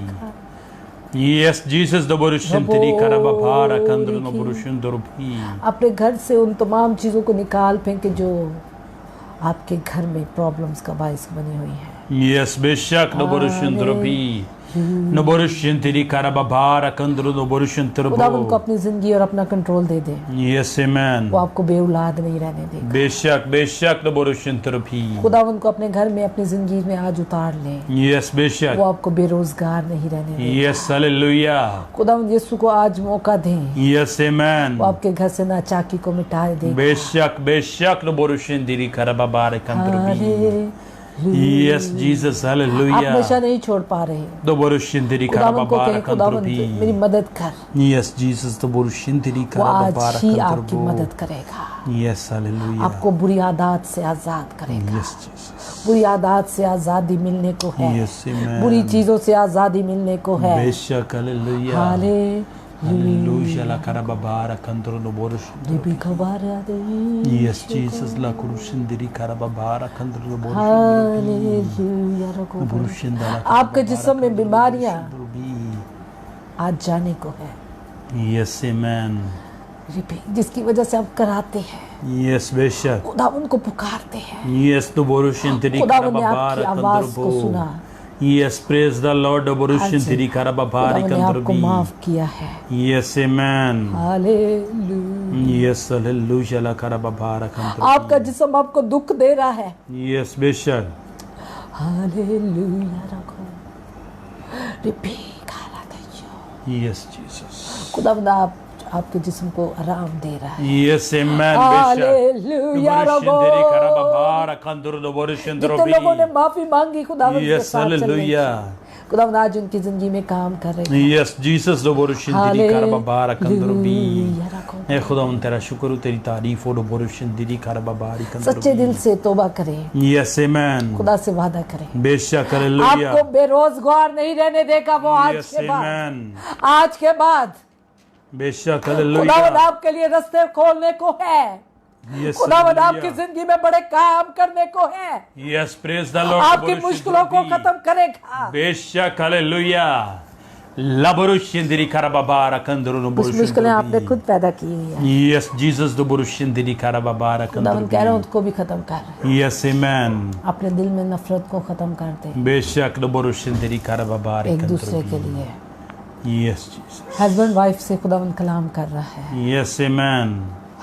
Yes, Jesus, the borushin tiri karababara kandru no borushin turubi. अपने घर से उन तमाम चीज़ों को निकाल फेंके जो आपके घर में प्रॉब्लम्स का बायस बनी हुई है। Yes, beshak no borushin drobi. No borushin tiri karababara kandru no borushin खुदा उनको turbo. अपनी जिंदगी और अपना कंट्रोल दे दे, Yes, amen. वो आपको बेऔलाद नहीं रहने देगा। बेशक no borushin turbi. खुदा उनको अपने घर में अपनी जिंदगी में आज उतार ले, Yes, वो beshak. आपको बेरोजगार नहीं रहने देगा। Yes, hallelujah. खुदा यीशु को आज मौका दें, Yes, amen. वो आपके घर से नाचाकी को मिटा देगा। बेशक no borushin tiri karababara kandru. Yes, Jesus, आप hallelujah. नशा नहीं छोड़ पा रहे, No borushin tiri खुदा उनको karababara कहें खुदा kandru. मेरी मदद कर, Yes, Jesus, no borushin tiri वो आज karababara ही आपकी kandru. मदद करेगा, Yes, hallelujah. आपको बुरी आदत से आजाद करेगा। Yes, Jesus. बुरी आदत से आजादी मिलने को है, Yes, amen. बुरी चीजों से आजादी मिलने को है। बेशक hallelujah. Hallelujah la karababara kandru no borushin. Yes, Jesus la kurushin diri karababara kandru no borushin. Borushin dala आपके जिस्म में बीमारियां आज जाने को है, Yes, amen. जिसकी वजह से आप कराते हैं, Yes, बेशक. खुदा उनको पुकारते हैं, Yes, no borushin diri खुदा ने आपकी karababara आवाज kandru को सुना, bo. Yes, praise the Lord. Borushin आज diri karababara खुदा ने kandru आपको bi. माफ किया है। Yes, amen. Hallelujah. Yes, hallelujah la karababara kandru. आपका जिस्म आपको दुख दे रहा है, Yes, बेशक. हालेलुया रखो, रिपीट करा दो। Yes, Jesus. खुदा आपके जिस्म को आराम दे रहा है। Yes, amen. हालेलुया रखो। Borushin जितने लोगों ने माफी मांगी खुदा के Yes, साथ चलने की, hallelujah. खुदा आज उनकी जिंदगी में काम कर रहे हैं। Yes, Jesus the borushin diri karababara kandru bi. Hallelujah रखो। ए खुदा उन तेरा शुक्र हो, तेरी तारीफ हो। borushin diri karababari kandru सच्चे bi. दिल से तौबा करें, Yes, amen. खुदा से वादा करें, बेशक आपको hallelujah. बेरोजगार नहीं रहने देगा वो आज Yes, के बाद। amen. आज के बाद बेशक खुदा hallelujah. आपके लिए रास्ते खोलने को है, Yes, खुदा आपकी hallelujah. जिंदगी में बड़े काम करने को है, Yes, praise the Lord. आपकी borushin मुश्किलों को diri. खत्म करेगा। बेशक hallelujah. La borushin diri karababara kandru no कुछ borushin मुश्किलें diri. आपने खुद पैदा की हुई है, Yes, Jesus the borushin diri karababara खुदा kandru कह रहे हैं bi. उसको भी खत्म कर, Yes, amen. अपने दिल में नफरत को खत्म कर दे, बेशक the borushin diri karababara एक kandru दूसरे के bi. लिए। Yes, Jesus. हस्बैंड वाइफ से खुदा कलाम कर रहा है। Yes, amen.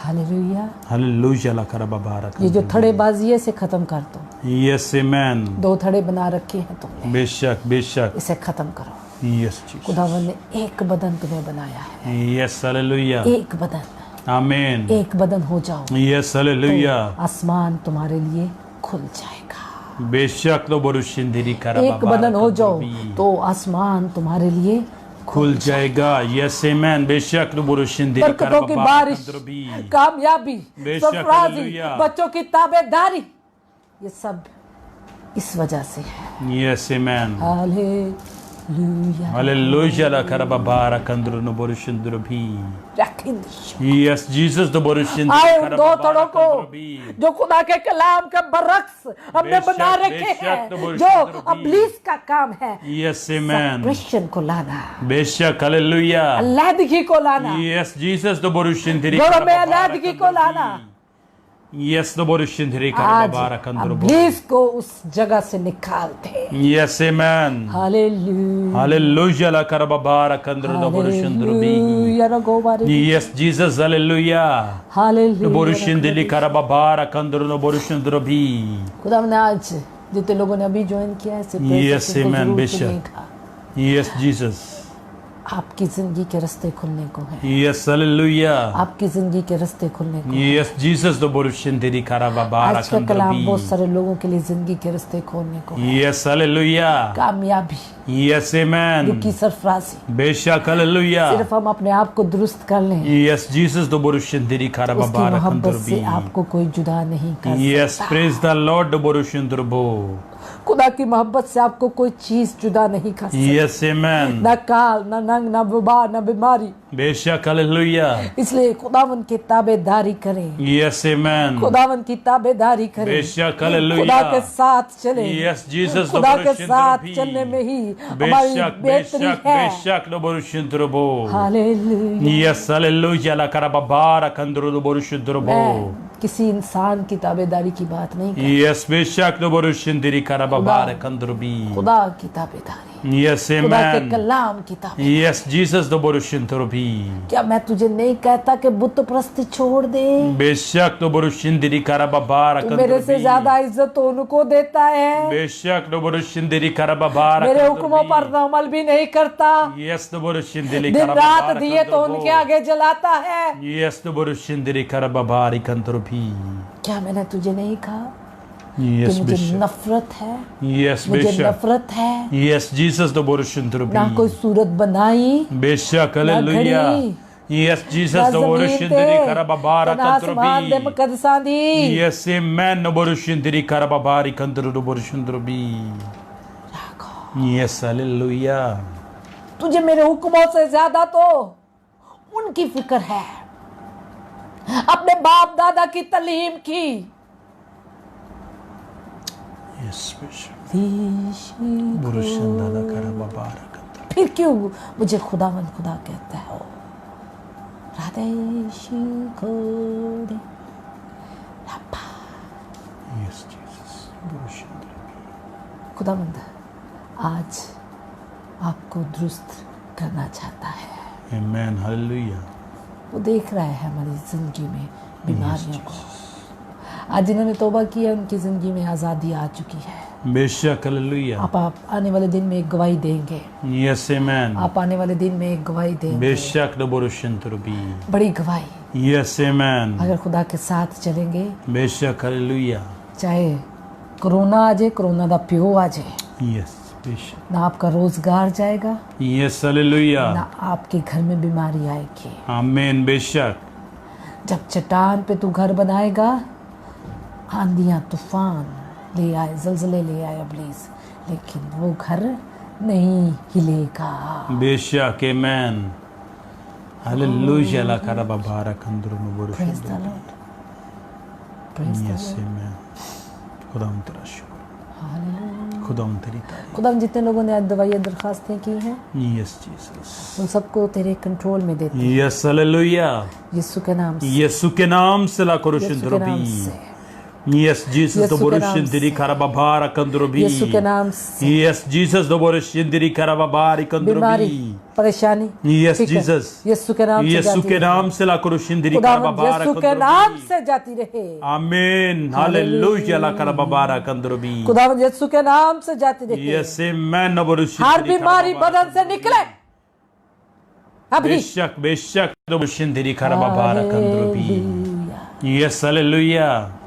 Hallelujah. Hallelujah la karababara ये जो kandru bi. थड़ेबाजी है इसे खत्म कर दो, Yes, amen. 2 थड़े बना रखे हैं तुमने, बेशक बेशक. इसे खत्म करो। Yes, Jesus. खुदावन ने एक बदन तुम्हें बनाया है, Yes, hallelujah. एक बदन, Amen. एक बदन हो जाओ, Yes, hallelujah. आसमान तुम्हारे लिए खुल जाएगा। बेशक तो borushin diri एक karababara बदन हो जाओ kandru bi. तो आसमान तुम्हारे लिए खुल जाएगा। Yes, amen. बेशक तो borushin diri बरकतों की karababara बारिश, kandru bi. कामयाबी, बेशक, सरफराजी, हालेलुया। बच्चों की ताबेदारी, ये सब इस वजह से है। Yes, amen. Hallelujah. Hallelujah la karababara kandru no borushin bi. रखिंदिश। Yes, Jesus the borushin आए diri उन 2 थड़ों karababara को kandru bi. जो खुदा के कलाम के बरक्स हमने बेशक, बना रखे बेशक, हैं, तो वो जो शुक्र भी। अब्लीस का काम है, Yes, amen. सेपरेशन को लाना, बेशक hallelujah. अलैदगी को लाना, Yes, Jesus the borushin diri घरों में karababara अलैदगी को kandru लाना। bi. Yes, the borushin diri आज karababara kandru bi. अब्लीस को उस जगह से निकाल दे। Yes, amen. Hallelujah. Hallelujah la karababara kandru no borushin bi. Hallelujah रगोबारे। Yes, Jesus, hallelujah. Hallelujah. Borushin dili karababara kandru no borushin bi. खुदा ने आज जितने लोगों ने अभी ज्वाइन किया है, Yes, amen, बेशक। Yes, Jesus. आपकी जिंदगी के रास्ते खुलने को है, Yes, hallelujah. आपकी जिंदगी के रास्ते खुलने को है। Yes, Jesus the borushin dili karababara आज का कलाम kandru बहुत bi. सारे लोगों के लिए जिंदगी के रास्ते खोलने को है। Yes, hallelujah. कामयाबी, Yes, amen. दुखी सरफराजी, बेशक hallelujah. सिर्फ हम अपने आप को दुरुस्त कर लें, Yes, Jesus the borushin dili उसकी karababara मोहब्बत kandru से bi. आपको कोई जुदा नहीं कर Yes, सकता। praise the Lord the borushin bo. खुदा की मोहब्बत से आपको कोई चीज जुदा नहीं कर सकती, Yes, amen. न काल, न नंग, न वबा, न बीमारी। बेशक hallelujah. इसलिए खुदावन की ताबेदारी करें, Yes, amen. खुदावन की ताबेदारी करें, बेशक खुदा hallelujah. के साथ चले। Yes, Jesus the खुदा के borushin साथ bi. चलने में ही हमारी बेशक बेहतरी बेशक है। बेशक the borushin bo. Hallelujah. Yes, hallelujah la karababara kandru the borushin bo. मैं किसी इंसान की ताबेदारी की बात नहीं कर, Yes, बेशक the borushin diri खुदा karababara kandrubi. खुदा की ताबेदारी, Yes, खुदा के amen. कलाम की ताबेदारी। Yes, Jesus the borushinturubi. क्या मैं तुझे नहीं कहता कि बुत प्रस्ती छोड़ दे? बेशक तो बुरुशिंदिरी karababara तू मेरे से kandrubi. ज्यादा इज्जत तो उनको देता है, बेशक तो बुरुशिंदिरी karababara मेरे हुक्मों पर kandrubi. अमल भी नहीं करता, Yes, तो बुरुशिंदिरी दिन रात karababara दिए तो उनके kandrubi. आगे जलाता है। Yes, तो बुरुशिंदिरी karababari kandrubi. क्या मैंने तुझे नहीं कहा Yes, कि मुझे बेशक. नफरत है? Yes, मुझे बेशक. नफरत है। Yes, Jesus the borushinturubi. ना कोई सूरत बनाई, बेशक, ना हालेलुया. घड़ी, Yes, ना Jesus the जमीन borushindiरी ते, karababara ना आसमान दे kandrubi. मुकद्दसां दी। Yes, amen. No borushindirí karababari kandru borushindurubi. Yes, hallelujah. तुझे मेरे हुक्मों से ज्यादा तो उनकी फिक्र है, अपने बाप दादा की तालीम की। Yes, Bishop. Borushandala karababara kandru. फिर क्यों मुझे खुदावंद खुदा कहता है? राधेशी खोदे रब्बा। Yes, Jesus. Borushindurubi. खुदावंद आज आपको दुरुस्त करना चाहता है। Amen. Hallelujah. वो देख रहा है हमारी जिंदगी में बीमारियों को। आज जिन्होंने तौबा की है उनकी जिंदगी में आज़ादी आ चुकी है। बेशक, hallelujah. आप आने वाले दिन में एक गवाही देंगे। Yes, amen. आप आने वाले दिन में एक गवाही देंगे, बेशक the borushindurubi. बड़ी गवाही। Yes, amen. अगर खुदा के साथ चलेंगे, बेशक, hallelujah. चाहे कोरोना आ जाए, कोरोना दा प्यो आ जाए, Yes, बेशक. ना आपका रोजगार जाएगा, Yes, hallelujah. ना आपके घर में बीमारी आएगी। Amen. बेशक. जब चट्टान पे तू घर बनाएगा, आंधियां तूफान ले आए, जलजले ले आए इब्लीस, लेकिन वो घर नहीं हिलेगा। बेशक, amen. Hallelujah. La karababara kandru praise the borushindurubi. Lord, praise the Yes, Lord. amen. खुदाम तेरा शुक्र, हालेलुया। खुदाम तेरी तारीफ. खुदा जितने लोगों ने आज दवाइयाँ दरखास्तें की हैं, Yes, Jesus. उन सबको तेरे कंट्रोल में देते हैं, Yes, hallelujah. यीशु के नाम से, यीशु के नाम से ला यीशु के नाम korushindurubi. से, Yes, Jesus the यीशु के नाम borushindirí से, karababara kandrubi. यीशु के नाम से। Yes, Jesus the borushindirí karababari बीमारी, kandrubi. परेशानी, Yes, फिक्र, Jesus. यीशु के नाम से यीशु जाती के रहे। नाम से ला korushindirí खुदावंद karababara यीशु के नाम kandrubi. से जाती रहे। Amen. Hallelujah. La karababara kandrubi. खुदावंद यीशु के नाम से जाती रहे। Yes, amen. Na borushindirí हर बीमारी karababara बदन से निकले अभी। बेशक, बेशक the borushindirí karababara kandrubi. Hallelujah. Yes, hallelujah.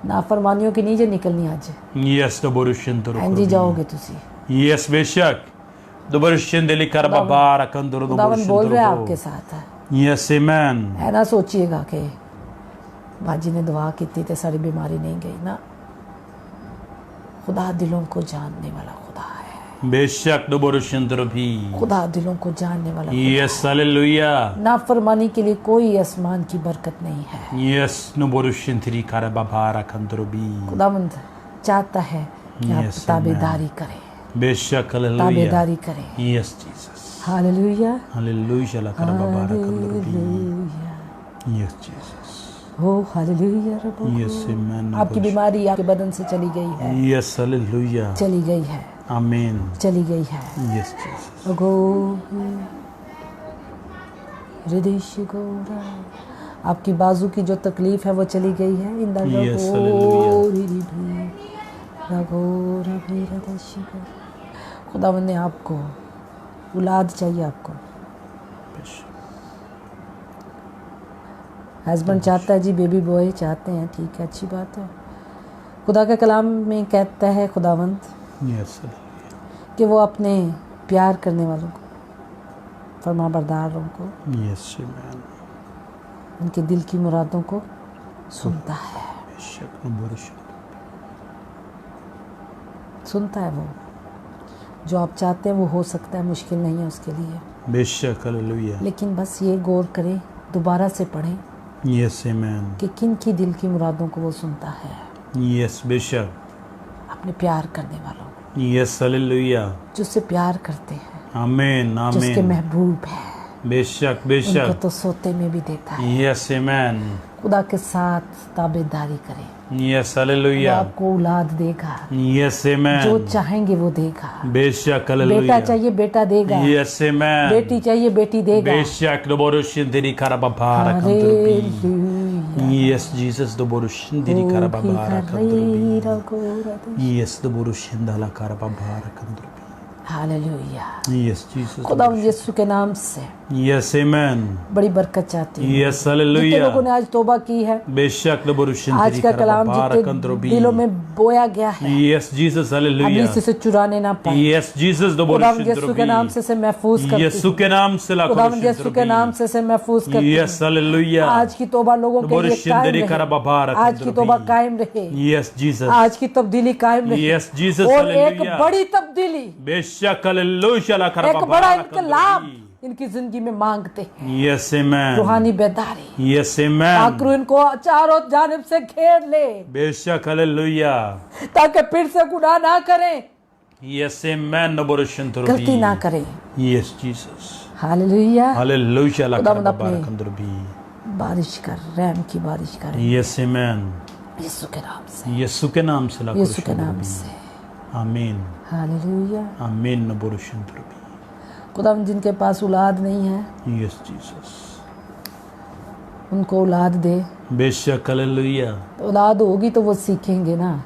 नाफरमानियों की नीचे निकलनी आज। Yes, the borushindirí. एंजी जाओगे तुसी। Yes, बेशक. The borushindirí karababara kandru खुदावंद बोल रहे हैं आपके साथ है। Yes, amen. है ना, सोचिएगा कि बाजी ने दुआ की थी तो सारी बीमारी नहीं गई ना। खुदा दिलों को जानने वाला खुदा है। बेशक the borushindurubi. खुदा दिलों को जानने वाला खुदा। Yes, hallelujah. नाफरमानी के लिए कोई आसमान की बरकत नहीं है। Yes, no borushindirí karababara kandrubi. खुदावंद चाहता है कि आप Yes, ताबेदारी करें, बेशक, hallelujah. ताबेदारी करें। Yes, Jesus. Hallelujah, Hallelujah. La karababara kandrubi. Hallelujah, Yes, Jesus. ओ हालेलुया रब्बो। Yes, amen. आपकी बीमारी आपके बदन से चली गई है, Yes, hallelujah. चली गई है, Amen. चली गई है। Yes, Jesus. अगो हृदय गोरा, आपकी बाजू की जो तकलीफ है वो चली गई है। इन Yes, hallelujah. खुदावंद ने आपको औलाद चाहिए, आपको हस्बैंड चाहता है जी, बेबी बॉय चाहते हैं, ठीक है, अच्छी बात है। खुदा का कलाम में कहता है खुदावंद Yes, hallelujah. कि वो अपने प्यार करने वालों को, फरमाबरदारों को, Yes, amen. उनके दिल की मुरादों को सुनता है, बेशक, no borushindurubi. सुनता है। वो जो आप चाहते हैं वो हो सकता है, मुश्किल नहीं है उसके लिए, बेशक, hallelujah. लेकिन बस ये गौर करें, दोबारा से पढ़ें Yes, amen. कि किन की दिल की मुरादों को वो सुनता है। Yes, बेशक. अपने प्यार करने वालों को, Yes, hallelujah. जो उससे प्यार करते हैं, Amen, जो उसके amen. महबूब है, बेशक, उनको बेशक. तो सोते में भी देता है। Yes, amen. खुदा के साथ ताबेदारी करें, Yes, वो hallelujah. आपको औलाद देगा, Yes, जो amen. चाहेंगे वो देगा। बेशक, बेटा hallelujah. चाहिए बेटा देगा, Yes, amen. बेटी चाहिए बेटी देगा। बेशक, दोबोरुshindiri karababara kandrubi. Hallelujah. Yes, Jesus, doborushindiri karababara kandrubi. Yes, doborushindala karababara kandrubi. Hallelujah. Yes, Jesus. खुदा यीशु के नाम से Yes, amen. बड़ी बरकत चाहती हूँ। Yes, जितने hallelujah. लोगों ने आज तौबा की है, बेशक, आज दोबोरुshindiri का कलाम karababara जितने kandrubi. दिलों में बोया गया है, Yes, Jesus, अभी hallelujah. इसे चुराने ना पाए। Yes, Jesus, खुदा यीशु के नाम से महफूज करती यीशु के नाम से हूँ। खुदा यीशु के नाम से महफूज करती Yes, हूँ। hallelujah. आज की तौबा लोगों के लिए कायम रहे। आज की तौबा कायम रहे। Yes, Jesus. आज की तब्दीली कायम रहे। Yes, Jesus, और एक hallelujah. बड़ी तब्दीली, बेशक, hallelujah. एक बड़ा इनकलाब इनकी जिंदगी में मांगते हैं। Yes, amen. रूहानी बेदारी, Yes, amen. आखिर इनको चारों जानिब से घेर ले, बेशक, hallelujah. ताकि फिर से गुनाह ना करें, Yes, amen. गलती ना करें। Yes, Jesus. हालेलुया। Hallelujah. खुदावंद अपने बारिश कर, रहम की बारिश कर, Yes, amen. यीशु के नाम से, यीशु के नाम से यीशु के नाम से। आमीन, हालेलुया। आमीन। नबुरुशंतरबी। खुदावंद जिनके पास औलाद नहीं है, Yes, Jesus. उनको औलाद दे। बेशक, हालेलुया। औलाद होगी तो वो सीखेंगे ना।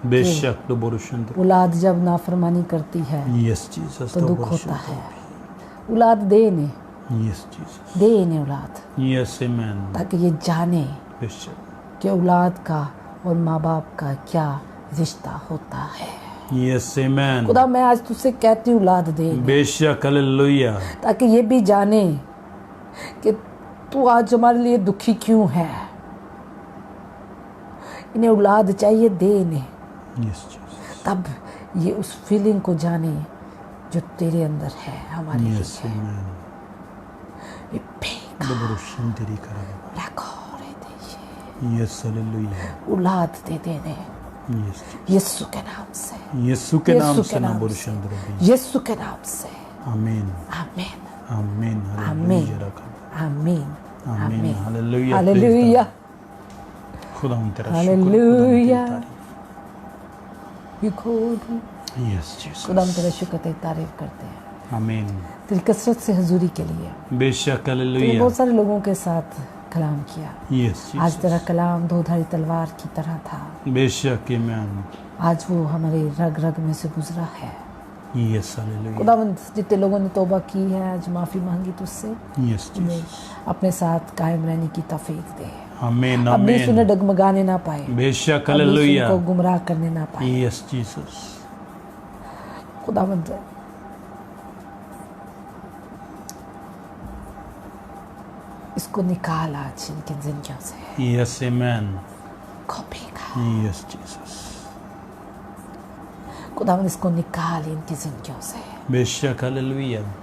बेशक, नबुरुशंतरबी। औलाद जब नाफरमानी करती है Yes, Jesus. तो दुख होता है। औलाद दे इन्हें, Yes, Jesus. दे इन्हें औलाद, Yes, amen. ताकि ये जाने बेशक, कि औलाद का और माँ बाप का क्या रिश्ता होता है। Yes, amen. खुदा मैं आज तुझसे कहती हूँ औलाद दे, बेशक, हालेलुया। ताकि ये भी जाने कि तू आज हमारे लिए दुखी क्यों है। इन्हें औलाद चाहिए, दे इन्हें, Yes, Jesus. तब ये उस फीलिंग को जाने जो तेरे अंदर है, हमारे लिए Yes, है। amen. ये बेका नबुरुशंतरी करबा। रखो रे देशे। Yes, hallelujah. औलाद दे देने Yes, Jesus. यीशु के नाम से, यीशु के नाम यीशु से के नाम से, नबुरुशंतरबी। यीशु के नाम से। आमीन, आमीन, आमीन, आमीन, हालेलुया। आमीन, आमीन, आमीन। हालेलुया। हालेलुया, खुदा तेरा शुक्र, हालेलुया। खुदा ये खोल Yes, Jesus. खुदा हम तेरा शुक्र तेरी तारीफ करते हैं आमीन। तेरी कसरत से हजूरी के लिए। बेशक, तूने हालेलुया। बहुत सारे लोगों के साथ कलाम किया। Yes, आज Jesus. तेरा कलाम दो-धारी तलवार की तरह था। बेशक, आमीन। आज वो हमारे रग रग में से गुजरा है। Yes, hallelujah. खुदावंद जितने लोगों ने तौबा की है, आज माफ़ी मांगी तुझसे, Yes, Jesus. अपने साथ कायम रहने की तौफीक दे। आमीन, अब यीशु ने आमीन। डगमगाने ना पाए, बेशक, अब यीशु हालेलुया। को गुमराह करने ना पाए। Yes, Jesus. खुदावंद इसको निकाल आज इनकी जिंदगियों से। Yes, amen. कॉपी का Yes, Jesus. खुदावंद इसको निकाल इनकी जिंदगियों से। बेशक, हालेलुया।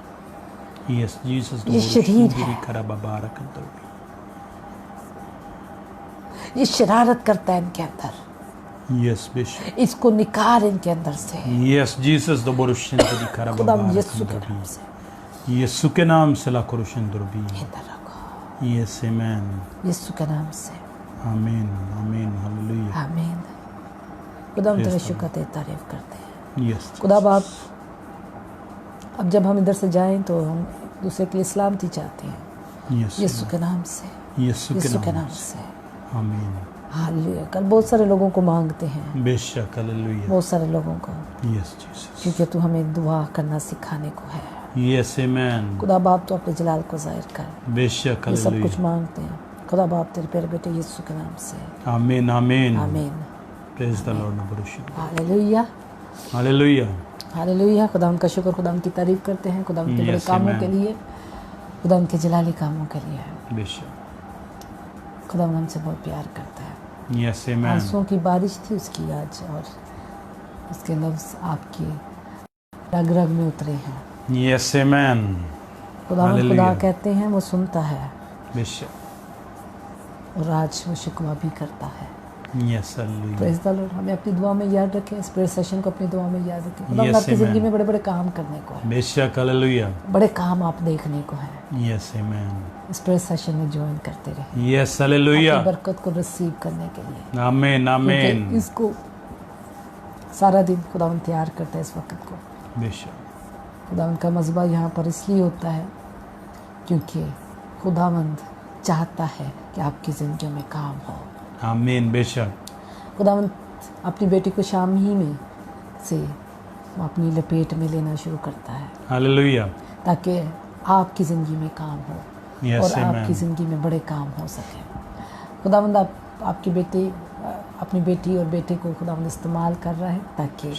Yes, Jesus. ये शरीर है। ये शरारत करता है इनके अंदर, Yes, बेशक। इसको निकाल इनके अंदर से। Yes, Jesus. खुदावंद यीशु के नाम से यीशु के नाम से लाखोरुशंदरबी। इधर रखो, Yes, amen. यीशु के नाम से। आमीन, आमीन, हालेलुया। आमीन। खुदा हम तेरा शुक्र तेरी तारीफ करते हैं। Yes. खुदा बाप, अब जब हम इधर से जाएं तो हम दूसरे के लिए सलामती चाहते हैं, Yes. यीशु के नाम से, यीशु यीशु के के नाम नाम से। से। आमीन। हालेलुया। कल बहुत सारे लोगों को मांगते हैं, बेशक, हालेलुया। बहुत सारे लोगों को, Yes, Jesus. क्योंकि तू हमें दुआ करना सिखाने को है। Yes, amen. खुदा बाप तो अपने जलाल को जाहिर कर, बेशक, ये सब कुछ हालेलुया। मांगते हैं। खुदा बाप तेरे प्यारे बेटे यीशु के नाम से। आमीन, आमीन। आमीन। Praise the Lord. नबुरुशंदरबी। Hallelujah, hallelujah. हालेलुया। खुदा उनका शुक्र, खुदा उनकी तारीफ करते हैं, खुदा उनके बड़े Yes, कामों amen. के लिए, खुदा उनके जलाली कामों के लिए। बेशक। खुदा हमसे बहुत प्यार करता है। Yes, amen. आंसुओं की बारिश थी उसकी आज, और उसके लफ्ज़ आपके रग रग में उतरे हैं। Yes, amen. खुदा Hallelujah. कहते हैं वो सुनता है, बेशक। और आज वो शिकवा भी करता है। Yes hallelujah praise the Lord. हमें अपनी दुआ में याद रखें, इस प्रेयर सेशन को अपनी दुआ में याद रखें। खुदा Yes, आपकी ज़िंदगी amen. में बड़े बड़े काम करने को है, बेशक हालेलुया बड़े काम आप देखने को है। यस आमीन इस प्रेयर सेशन में ज्वाइन करते रहे, यस हालेलुया अपनी बरकत को रिसीव करने के लिए। आमीन क्योंकि आमीन इसको सारा दिन खुदावन तैयार करता है इस वक्त को। बेशक खुदावन का मज़बा यहाँ पर इसलिए होता है क्योंकि खुदावंद चाहता है कि आपकी ज़िंदगी में काम हो। आमीन बेशक खुदावंद अपनी बेटी को शाम ही में से वो अपनी लपेट में लेना शुरू करता है हालेलुया ताकि आपकी ज़िंदगी में काम हो Yes, और amen. आपकी ज़िंदगी में बड़े काम हो सके। खुदावंद आपकी बेटी अपनी बेटी और बेटे को खुदावंद इस्तेमाल कर रहा है ताकि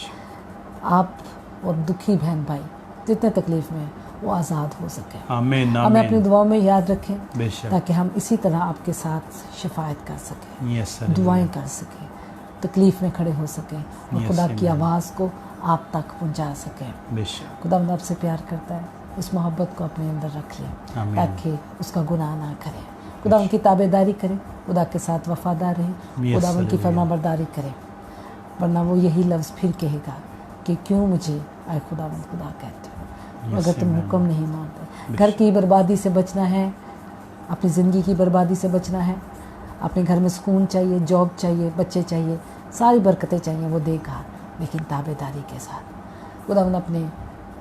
आप और दुखी बहन भाई जितने तकलीफ में हैं, वो आज़ाद हो सके। आमीन हमें अपनी आमीन दुआओं में याद रखें बेशक ताकि हम इसी तरह आपके साथ शफायत कर सकें, यस दुआएं कर सकें, तकलीफ में खड़े हो सकें और Yes, खुदा की amen. आवाज़ को आप तक पहुंचा सकें। बेशक खुदावंद आपसे प्यार करता है, इस मोहब्बत को अपने अंदर रख लें आमीन ताकि उसका गुनाह ना करें। खुदावंद की ताबेदारी करें, खुदा के साथ वफादार रहें, Yes, खुदावंद की hallelujah. फरमाबरदारी करें, वरना वो यही लफ्ज़ फिर कहेगा कि क्यों मुझे आए खुदावंद खुदा कहते हो, Yes, अगर तुम amen. हुक्म नहीं मानते। घर की बर्बादी से बचना है, अपनी ज़िंदगी की बर्बादी से बचना है, अपने घर में सुकून चाहिए, जॉब चाहिए, बच्चे चाहिए, सारी बरकतें चाहिए, वो देगा लेकिन ताबेदारी के साथ। खुदावंद अपने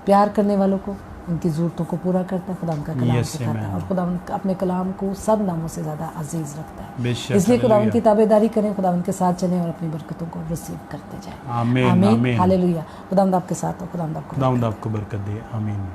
प्यार करने वालों को उनकी ज़रूरतों को पूरा करता है, खुदावंद का कलाम Yes, सिखाता है amen. और खुदावंद अपने कलाम को सब नामों से ज़्यादा अजीज़ रखता है। बेशक इसलिए खुदावंद की हालेलुया ताबेदारी करें, खुदावंद के साथ चलें और अपनी बरकतों को रिसीव करते जाएं। आमीन आमीन हालेलुया। खुदावंद आपके साथ हो, खुदावंद आपको खुदावंद आपको बरकत दे आमीन।